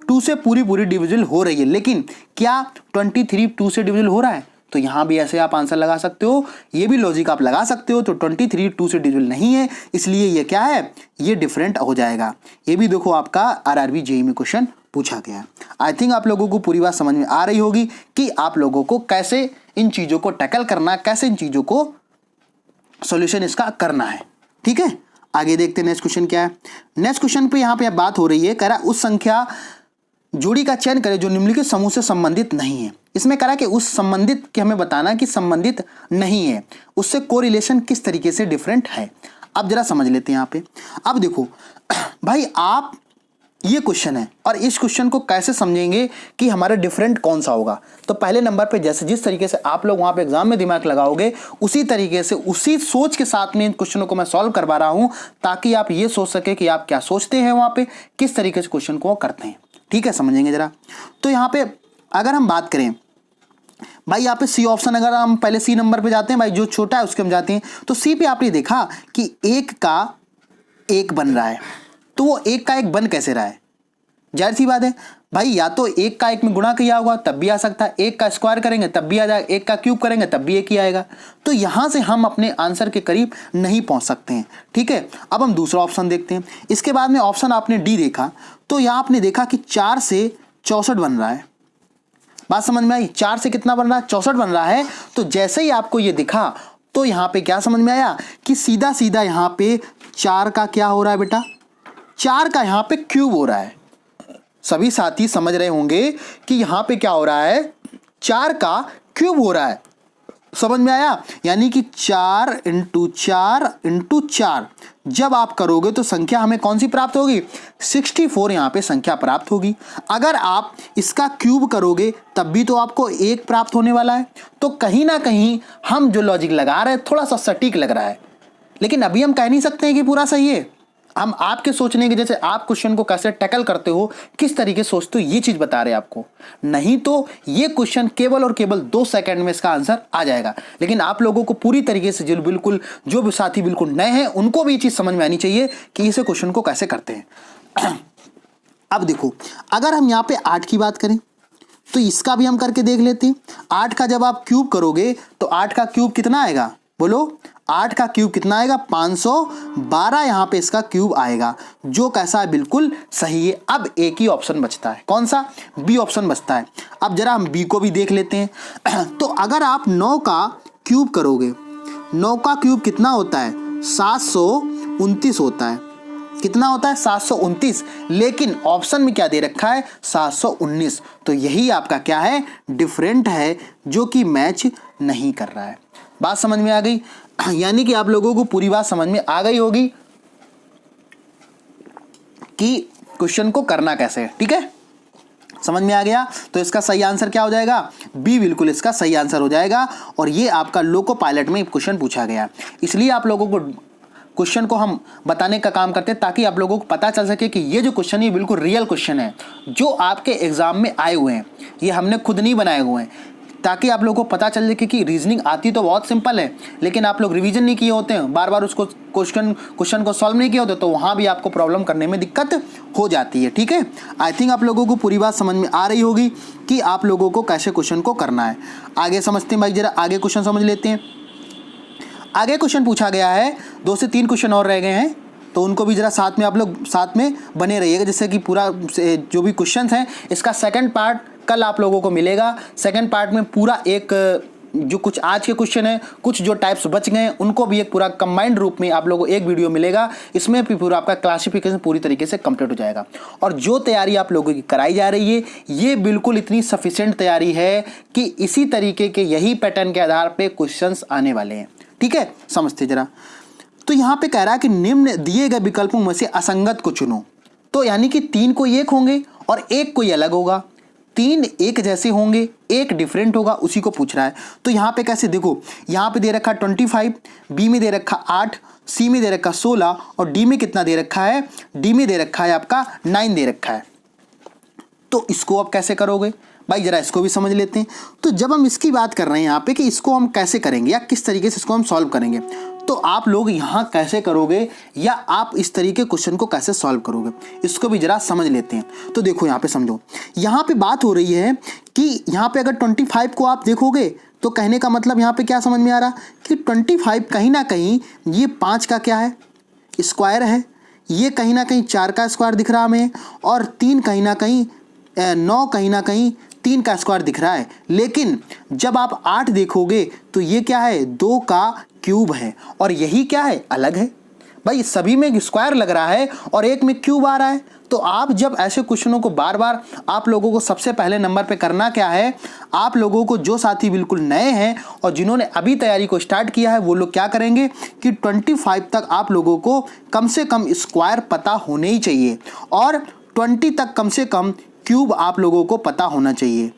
2 से पूरी डिविजिबल हो रही है। लेकिन क्या 23 2 से डिविजिबल हो रहा है, तो यहां भी ऐसे आप आंसर लगा सकते हो। ये भी लॉजिक आप लगा सकते हो। तो 23 2 से डिविजिबल नहीं है, इसलिए ये क्या है, ये डिफरेंट हो जाएगा। ये भी देखो आपका आरआरबी जेईई में क्वेश्चन पूछा गया। आई थिंक आप लोगों को पूरी बात समझ में आ रही होगी कि आप लोगों को कैसे इन चीजों को टैकल करना, कैसे इन चीजों को सॉल्यूशन इसका करना है। ठीक है, आगे देखते हैं नेक्स्ट क्वेश्चन क्या है। नेक्स्ट क्वेश्चन पे यहाँ पे बात हो रही है, कह रहा उस संख्या जोड़ी का चयन करें जो निम्नलिखित समूह से संबंधित नहीं है। इसमें कह रहा है कि उस संबंधित कि हमें बताना कि संबंधित नहीं है, उससे कोरिलेशन किस तरीके से डिफरेंट है। अब जरा समझ लेते हैं यहाँ पे। अब देखो भाई, आप ये क्वेश्चन है और इस क्वेश्चन को कैसे समझेंगे कि हमारा डिफरेंट कौन सा होगा। तो पहले नंबर पे जैसे जिस तरीके से आप लोग वहाँ पे एग्जाम में दिमाग लगाओगे, उसी तरीके से उसी सोच के साथ में इन क्वेश्चनों को मैं सॉल्व करवा रहा हूँ, ताकि आप ये सोच सके कि आप क्या सोचते हैं, वहाँ पे किस तरीके से क्वेश्चन को करते हैं। ठीक है, समझेंगे जरा। तो यहाँ पे अगर हम बात करें भाई, यहाँ पे सी ऑप्शन, अगर हम पहले सी नंबर पे जाते हैं भाई, जो छोटा है उसके हम जाते हैं। तो सी पे आपने देखा कि 1 का 1 बन रहा है, तो वो 1 का 1 बन कैसे रहा है, जाहिर सी बात है भाई, या तो 1 का 1 में गुणा किया होगा तब भी आ सकता है, 1 का स्क्वायर करेंगे तब भी आ जाएगा, 1 का क्यूब करेंगे तब भी 1 ही आएगा। तो यहां से हम अपने आंसर के करीब नहीं पहुंच सकते हैं। ठीक है, अब हम दूसरा ऑप्शन देखते हैं। इसके बाद में ऑप्शन आपने डी देखा, तो यहां आपने देखा कि 4 से 64 बन रहा है। बात समझ में आई, 4 से कितना बन रहा है, 64 बन रहा है। तो जैसे ही आपको ये दिखा तो यहां पे क्या समझ में आया कि सीधा सीधा यहां पे 4 का क्या हो रहा है बेटा, 4 का यहां पे क्यूब हो रहा है। सभी साथी समझ रहे होंगे कि यहां पे क्या हो रहा है, 4 का क्यूब हो रहा है। समझ में आया, यानी कि 4 × 4 × 4, जब आप करोगे तो संख्या हमें कौन सी प्राप्त होगी, 64 यहाँ पे संख्या प्राप्त होगी। अगर आप इसका क्यूब करोगे तब भी तो आपको 1 प्राप्त होने वाला है। तो कहीं ना कहीं हम जो लॉजिक लगा रहे हैं थोड़ा सा सटीक लग रहा है, लेकिन अभी हम कह नहीं सकते हैं कि पूरा सही है। हम आपके सोचने के, जैसे आप क्वेश्चन को कैसे टैकल करते हो, किस तरीके से सोचते हो, ये चीज बता रहे हैं आपको। नहीं तो ये क्वेश्चन केवल और केवल 2 सेकंड में इसका आंसर आ जाएगा। लेकिन आप लोगों को पूरी तरीके से जो भी साथी बिल्कुल नए हैं उनको भी ये चीज समझ में आनी चाहिए कि इस क्वेश्चन को कैसे करते हैं। अब देखो, अगर हम यहाँ पे 8 की बात करें तो इसका भी हम करके देख लेते हैं। 8 का जब आप क्यूब करोगे तो 8 का क्यूब कितना आएगा, बोलो 8 का क्यूब कितना आएगा, 512 यहाँ पे इसका क्यूब आएगा, जो कैसा है, बिल्कुल सही है। अब एक ही ऑप्शन बचता है, कौन सा, बी ऑप्शन बचता है। अब जरा हम बी को भी देख लेते हैं। तो अगर आप 9 का क्यूब करोगे, 9 का क्यूब कितना होता है, 729 होता है। कितना होता है, 729, लेकिन ऑप्शन में क्या दे रखा है, 719। तो यही आपका क्या है, डिफरेंट है, जो कि मैच नहीं कर रहा है। बात समझ में आ गई? यानी कि आप लोगों को पूरी बात समझ में आ गई होगी कि क्वेश्चन को करना कैसे है। ठीक है, समझ में आ गया? तो इसका सही आंसर क्या हो जाएगा, बी बिल्कुल इसका सही आंसर हो जाएगा। और ये आपका लोको पायलट में क्वेश्चन पूछा गया, इसलिए आप लोगों को क्वेश्चन को हम बताने का काम करते हैं ताकि आप लोगों को पता चल सके कि ये जो क्वेश्चन है बिल्कुल रियल क्वेश्चन है, जो आपके एग्जाम में आए हुए हैं। ये हमने खुद नहीं बनाए हुए हैं, ताकि आप लोगों को पता चल सके कि रीजनिंग आती तो बहुत सिंपल है, लेकिन आप लोग रिवीजन नहीं किए होते हैं, बार बार उसको क्वेश्चन को सॉल्व नहीं किए होते, तो वहाँ भी आपको प्रॉब्लम करने में दिक्कत हो जाती है। ठीक है, आई थिंक आप लोगों को पूरी बात समझ में आ रही होगी कि आप लोगों को कैसे क्वेश्चन को करना है। आगे समझते हैं भाई, जरा आगे क्वेश्चन समझ लेते हैं। आगे क्वेश्चन पूछा गया है, 2 से 3 क्वेश्चन और रह गए हैं, तो उनको भी जरा साथ में आप लोग साथ में बने रहिएगा, जिससे कि पूरा जो भी क्वेश्चन हैं इसका सेकंड पार्ट कल आप लोगों को मिलेगा। सेकंड पार्ट में पूरा एक जो कुछ आज के क्वेश्चन है, कुछ जो टाइप्स बच गए हैं, उनको भी एक पूरा कंबाइंड रूप में आप लोगों को एक वीडियो मिलेगा। इसमें भी पूरा आपका क्लासिफिकेशन पूरी तरीके से कंप्लीट हो जाएगा। और जो तैयारी आप लोगों की कराई जा रही है, ये बिल्कुल इतनी सफिशिएंट तैयारी है कि इसी तरीके के यही पैटर्न के आधार पर क्वेश्चंस आने वाले हैं। ठीक है, समझते जरा। तो यहाँ पे कह रहा है कि निम्न दिए गए विकल्पों में से असंगत को चुनो। तो यानी कि 3 कोई एक होंगे और एक कोई अलग होगा, 3 एक जैसे होंगे, एक डिफरेंट होगा, उसी को पूछ रहा है। तो यहाँ पे कैसे, देखो यहाँ पे दे रखा 25, बी में दे रखा 8, सी में दे रखा 16 और डी में कितना दे रखा है, डी में दे रखा है आपका 9 दे रखा है। तो इसको आप कैसे करोगे भाई, जरा इसको भी समझ लेते हैं। तो जब हम इसकी बात कर रहे हैं यहाँ पे कि इसको हम कैसे करेंगे या किस तरीके से इसको हम सॉल्व करेंगे, तो आप लोग यहाँ कैसे करोगे या आप इस तरीके क्वेश्चन को कैसे सॉल्व करोगे, इसको भी जरा समझ लेते हैं। तो देखो यहाँ पे समझो, यहाँ पे बात हो रही है कि यहाँ पे अगर 25 को आप देखोगे तो कहने का मतलब यहाँ पे क्या समझ में आ रहा कि 25 कहीं ना कहीं ये 5 का क्या है, स्क्वायर है, ये कहीं ना कहीं 4 का स्क्वायर दिख रहा हमें, और 3 कहीं ना कहीं 9 कहीं ना कहीं 3 का स्क्वायर दिख रहा है। लेकिन जब आप 8 देखोगे तो ये क्या है, 2 का क्यूब है, और यही क्या है, अलग है। भाई सभी में स्क्वायर लग रहा है और एक में क्यूब आ रहा है। तो आप जब ऐसे क्वेश्चनों को बार बार, आप लोगों को सबसे पहले नंबर पे करना क्या है, आप लोगों को जो साथी बिल्कुल नए हैं और जिन्होंने अभी तैयारी को स्टार्ट किया है, वो लोग क्या करेंगे कि 25 तक आप लोगों को कम से कम स्क्वायर पता होने ही चाहिए, और 20 तक कम से कम क्यूब आप लोगों को पता होना चाहिए।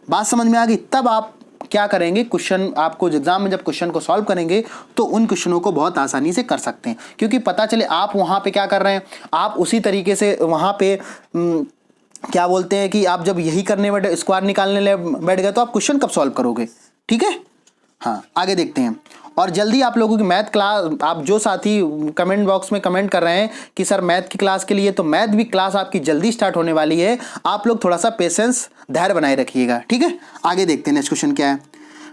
बात समझ में आ गई? तब आप क्या करेंगे, क्वेश्चन आपको एग्जाम में जब क्वेश्चन को सॉल्व करेंगे तो उन क्वेश्चनों को बहुत आसानी से कर सकते हैं, क्योंकि पता चले आप वहाँ पे क्या कर रहे हैं, आप उसी तरीके से वहाँ पे क्या बोलते हैं कि आप जब यही करने बैठे, स्क्वायर निकालने बैठ गए, तो आप क्वेश्चन कब सॉल्व करोगे। ठीक है, हाँ आगे देखते हैं। और जल्दी आप लोगों की मैथ क्लास, आप जो साथी कमेंट बॉक्स में कमेंट कर रहे हैं कि सर मैथ की क्लास के लिए, तो मैथ भी क्लास आपकी जल्दी स्टार्ट होने वाली है। आप लोग थोड़ा सा पेशेंस, धैर्य बनाए रखिएगा। ठीक है, आगे देखते हैं नेक्स्ट क्वेश्चन क्या है।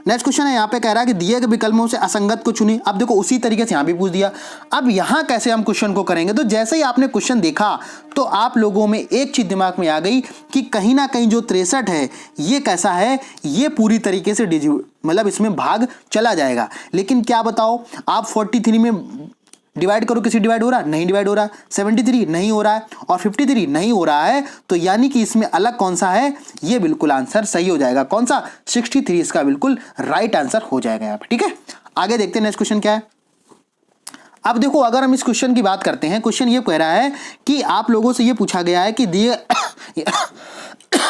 नेक्स्ट क्वेश्चन है, यहाँ पे कह रहा है कि दिए गए विकल्पों से असंगत को चुने। अब देखो उसी तरीके से यहाँ भी पूछ दिया। अब यहाँ कैसे हम क्वेश्चन को करेंगे, तो जैसे ही आपने क्वेश्चन देखा तो आप लोगों में एक चीज दिमाग में आ गई कि कहीं ना कहीं जो 63 है ये कैसा है, ये पूरी तरीके से मतलब इसमें भाग चला जाएगा। लेकिन क्या बताओ, आप 43 में डिवाइड करो, किसी डिवाइड हो रहा, नहीं डिवाइड हो रहा, 73 नहीं हो रहा है, और 53 नहीं हो रहा है। तो यानी कि इसमें अलग कौन सा है, ये बिल्कुल आंसर सही हो जाएगा। कौन सा, 63 इसका बिल्कुल राइट आंसर हो जाएगा यहाँ पे। ठीक है, आगे देखते हैं नेक्स्ट क्वेश्चन क्या है। अब देखो, अगर हम इस क्वेश्चन की बात करते हैं, क्वेश्चन ये कह रहा है कि आप लोगों से ये पूछा गया है कि दिए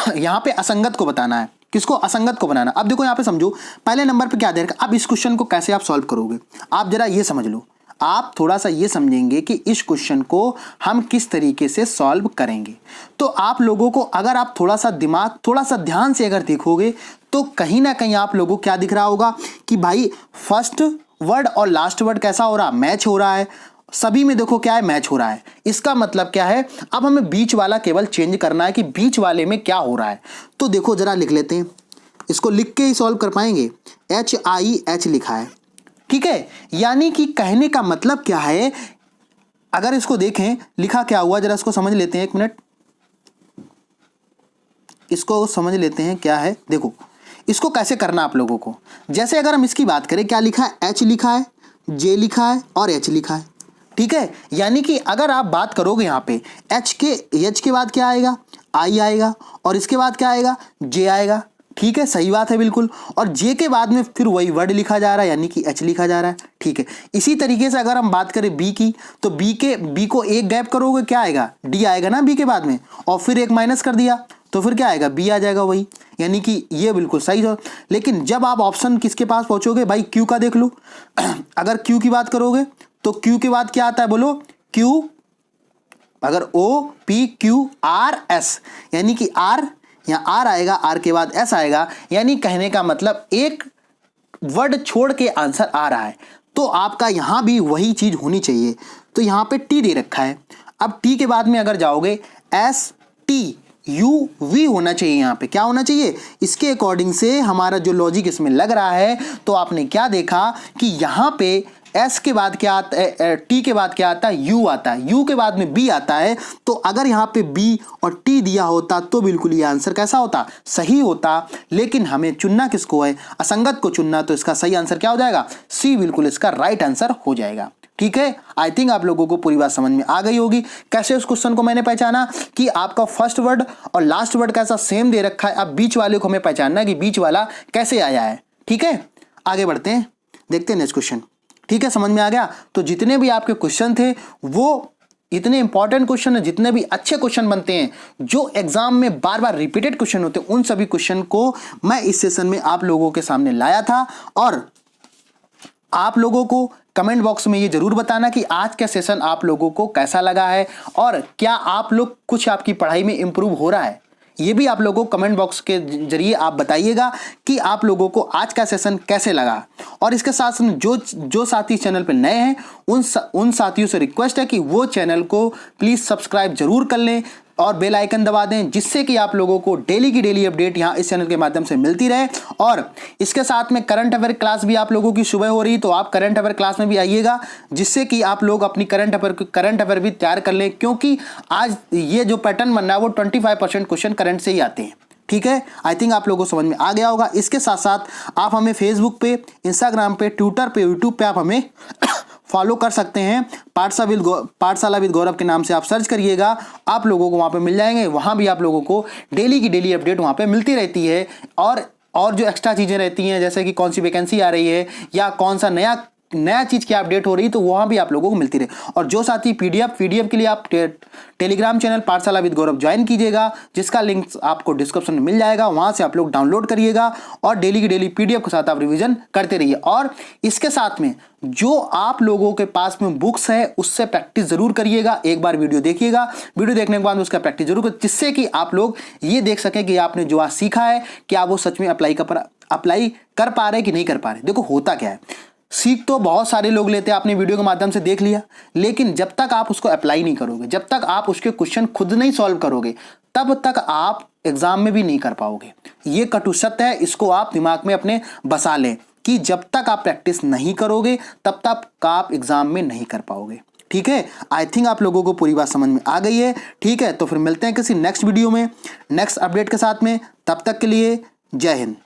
यहाँ पे असंगत को बताना है। किसको? असंगत को बनाना। अब देखो यहाँ पे समझो, पहले नंबर पे क्या दे रखा है। अब इस क्वेश्चन को कैसे आप सॉल्व करोगे, आप जरा ये समझ लो। आप थोड़ा सा ये समझेंगे कि इस क्वेश्चन को हम किस तरीके से सॉल्व करेंगे। तो आप लोगों को, अगर आप थोड़ा सा दिमाग, थोड़ा सा ध्यान से अगर देखोगे तो कहीं ना कहीं आप लोगों को क्या दिख रहा होगा कि भाई फर्स्ट वर्ड और लास्ट वर्ड कैसा हो रहा, मैच हो रहा है। सभी में देखो क्या है, मैच हो रहा है। इसका मतलब क्या है, अब हमें बीच वाला केवल चेंज करना है कि बीच वाले में क्या हो रहा है। तो देखो जरा लिख लेते हैं, इसको लिख के ही सॉल्व कर पाएंगे। HIH लिखा है, ठीक है। यानी कि कहने का मतलब क्या है, अगर इसको देखें लिखा क्या हुआ, जरा इसको समझ लेते हैं, एक मिनट इसको समझ लेते हैं क्या है। देखो इसको कैसे करना आप लोगों को, जैसे अगर हम इसकी बात करें, क्या लिखा है, H लिखा है, J लिखा है और H लिखा है, ठीक है। यानी कि अगर आप बात करोगे यहाँ पे H के बाद क्या आएगा, I आएगा, और इसके बाद क्या आएगा, J आएगा, ठीक है, सही बात है बिल्कुल। और J के बाद में फिर वही वर्ड लिखा जा रहा है, यानी कि H लिखा जा रहा है, ठीक है। इसी तरीके से अगर हम बात करें B की, तो B को एक गैप करोगे, क्या आएगा, D आएगा ना B के बाद में, और फिर एक माइनस कर दिया तो फिर क्या आएगा, B आ जाएगा वही। यानी कि ये बिल्कुल सही है। लेकिन जब आप ऑप्शन किसके पास पहुंचोगे, भाई Q का देख लो। अगर Q की बात करोगे तो Q के बाद क्या आता है, बोलो Q, अगर OPQRS, यानी कि R, यहाँ R आएगा, R के बाद S आएगा। यानी कहने का मतलब एक वर्ड छोड़ के आंसर आ रहा है, तो आपका यहाँ भी वही चीज होनी चाहिए। तो यहाँ पे T दे रखा है, अब T के बाद में अगर जाओगे STUV होना चाहिए। यहाँ पे क्या होना चाहिए, इसके अकॉर्डिंग से हमारा जो लॉजिक इसमें लग रहा है, तो आपने क्या देखा कि यहाँ पे S के बाद क्या आता है, T के बाद क्या आता है, U आता है, U के बाद में B आता है। तो अगर यहाँ पे B और T दिया होता तो बिल्कुल ये आंसर कैसा होता, सही होता। लेकिन हमें चुनना किसको है, असंगत को चुनना। तो इसका सही आंसर क्या हो जाएगा, C बिल्कुल इसका राइट आंसर हो जाएगा, ठीक है। आई थिंक आप लोगों को पूरी बात समझ में आ गई होगी। कैसे उस क्वेश्चन को मैंने पहचाना कि आपका फर्स्ट वर्ड और लास्ट वर्ड कैसा सेम दे रखा है। अब बीच वाले को हमें पहचानना है कि बीच वाला कैसे आया है, ठीक है। आगे बढ़ते हैं, देखते हैं नेक्स्ट क्वेश्चन, ठीक है। समझ में आ गया। तो जितने भी आपके क्वेश्चन थे वो इतने इंपॉर्टेंट क्वेश्चन है, जितने भी अच्छे क्वेश्चन बनते हैं, जो एग्जाम में बार बार रिपीटेड क्वेश्चन होते हैं, उन सभी क्वेश्चन को मैं इस सेशन में आप लोगों के सामने लाया था। और आप लोगों को कमेंट बॉक्स में ये जरूर बताना कि आज का सेशन आप लोगों को कैसा लगा है, और क्या आप लोग कुछ आपकी पढ़ाई में इंप्रूव हो रहा है। ये भी आप लोगों को कमेंट बॉक्स के जरिए आप बताइएगा कि आप लोगों को आज का सेशन कैसे लगा। और इसके साथ साथ जो साथी चैनल पर नए हैं उन साथियों से रिक्वेस्ट है कि वो चैनल को प्लीज़ सब्सक्राइब जरूर कर लें और बेल आइकन दबा दें, जिससे कि आप लोगों को डेली की डेली अपडेट यहाँ इस चैनल के माध्यम से मिलती रहे। और इसके साथ में करंट अफेयर क्लास भी आप लोगों की सुबह हो रही, तो आप करंट अफेयर क्लास में भी आइएगा, जिससे कि आप लोग अपनी करंट अफेयर भी तैयार कर लें। क्योंकि आज ये जो पैटर्न बन रहा है वो 25% क्वेश्चन करंट से ही आते हैं, ठीक है। आई थिंक आप लोगों को समझ में आ गया होगा। इसके साथ साथ आप हमें फेसबुक पे, इंस्टाग्राम पे, ट्विटर पे, यूट्यूब पे आप हमें फॉलो कर सकते हैं। पाठशाला विद गौरव के नाम से आप सर्च करिएगा, आप लोगों को वहाँ पे मिल जाएंगे। वहाँ भी आप लोगों को डेली की डेली अपडेट वहाँ पे मिलती रहती है। और जो एक्स्ट्रा चीज़ें रहती हैं, जैसे कि कौन सी वैकेंसी आ रही है या कौन सा नया चीज़ की अपडेट हो रही है, तो वहाँ भी आप लोगों को मिलती रहे। और जो साथी पीडीएफ के लिए आप टेलीग्राम चैनल पाठशाला विद गौरव ज्वाइन कीजिएगा, जिसका लिंक आपको डिस्क्रिप्शन में मिल जाएगा। वहाँ से आप लोग डाउनलोड करिएगा और डेली की डेली पीडीएफ के साथ आप रिवीजन करते रहिए। और इसके साथ में जो आप लोगों के पास में बुक्स है उससे प्रैक्टिस जरूर करिएगा। एक बार वीडियो देखिएगा, वीडियो देखने के बाद उसका प्रैक्टिस जरूर करिए, जिससे कि आप लोग ये देख सकें कि आपने जो आज सीखा है क्या वो सच में अप्लाई कर पा रहे कि नहीं कर पा रहे। देखो होता क्या है, सीख तो बहुत सारे लोग लेते हैं, आपने वीडियो के माध्यम से देख लिया, लेकिन जब तक आप उसको अप्लाई नहीं करोगे, जब तक आप उसके क्वेश्चन खुद नहीं सॉल्व करोगे, तब तक आप एग्जाम में भी नहीं कर पाओगे। ये कटु सत्य है, इसको आप दिमाग में अपने बसा लें कि जब तक आप प्रैक्टिस नहीं करोगे तब तक आप एग्जाम में नहीं कर पाओगे, ठीक है। आई थिंक आप लोगों को पूरी बात समझ में आ गई है, ठीक है। तो फिर मिलते हैं किसी नेक्स्ट वीडियो में नेक्स्ट अपडेट के साथ में, तब तक के लिए जय हिंद।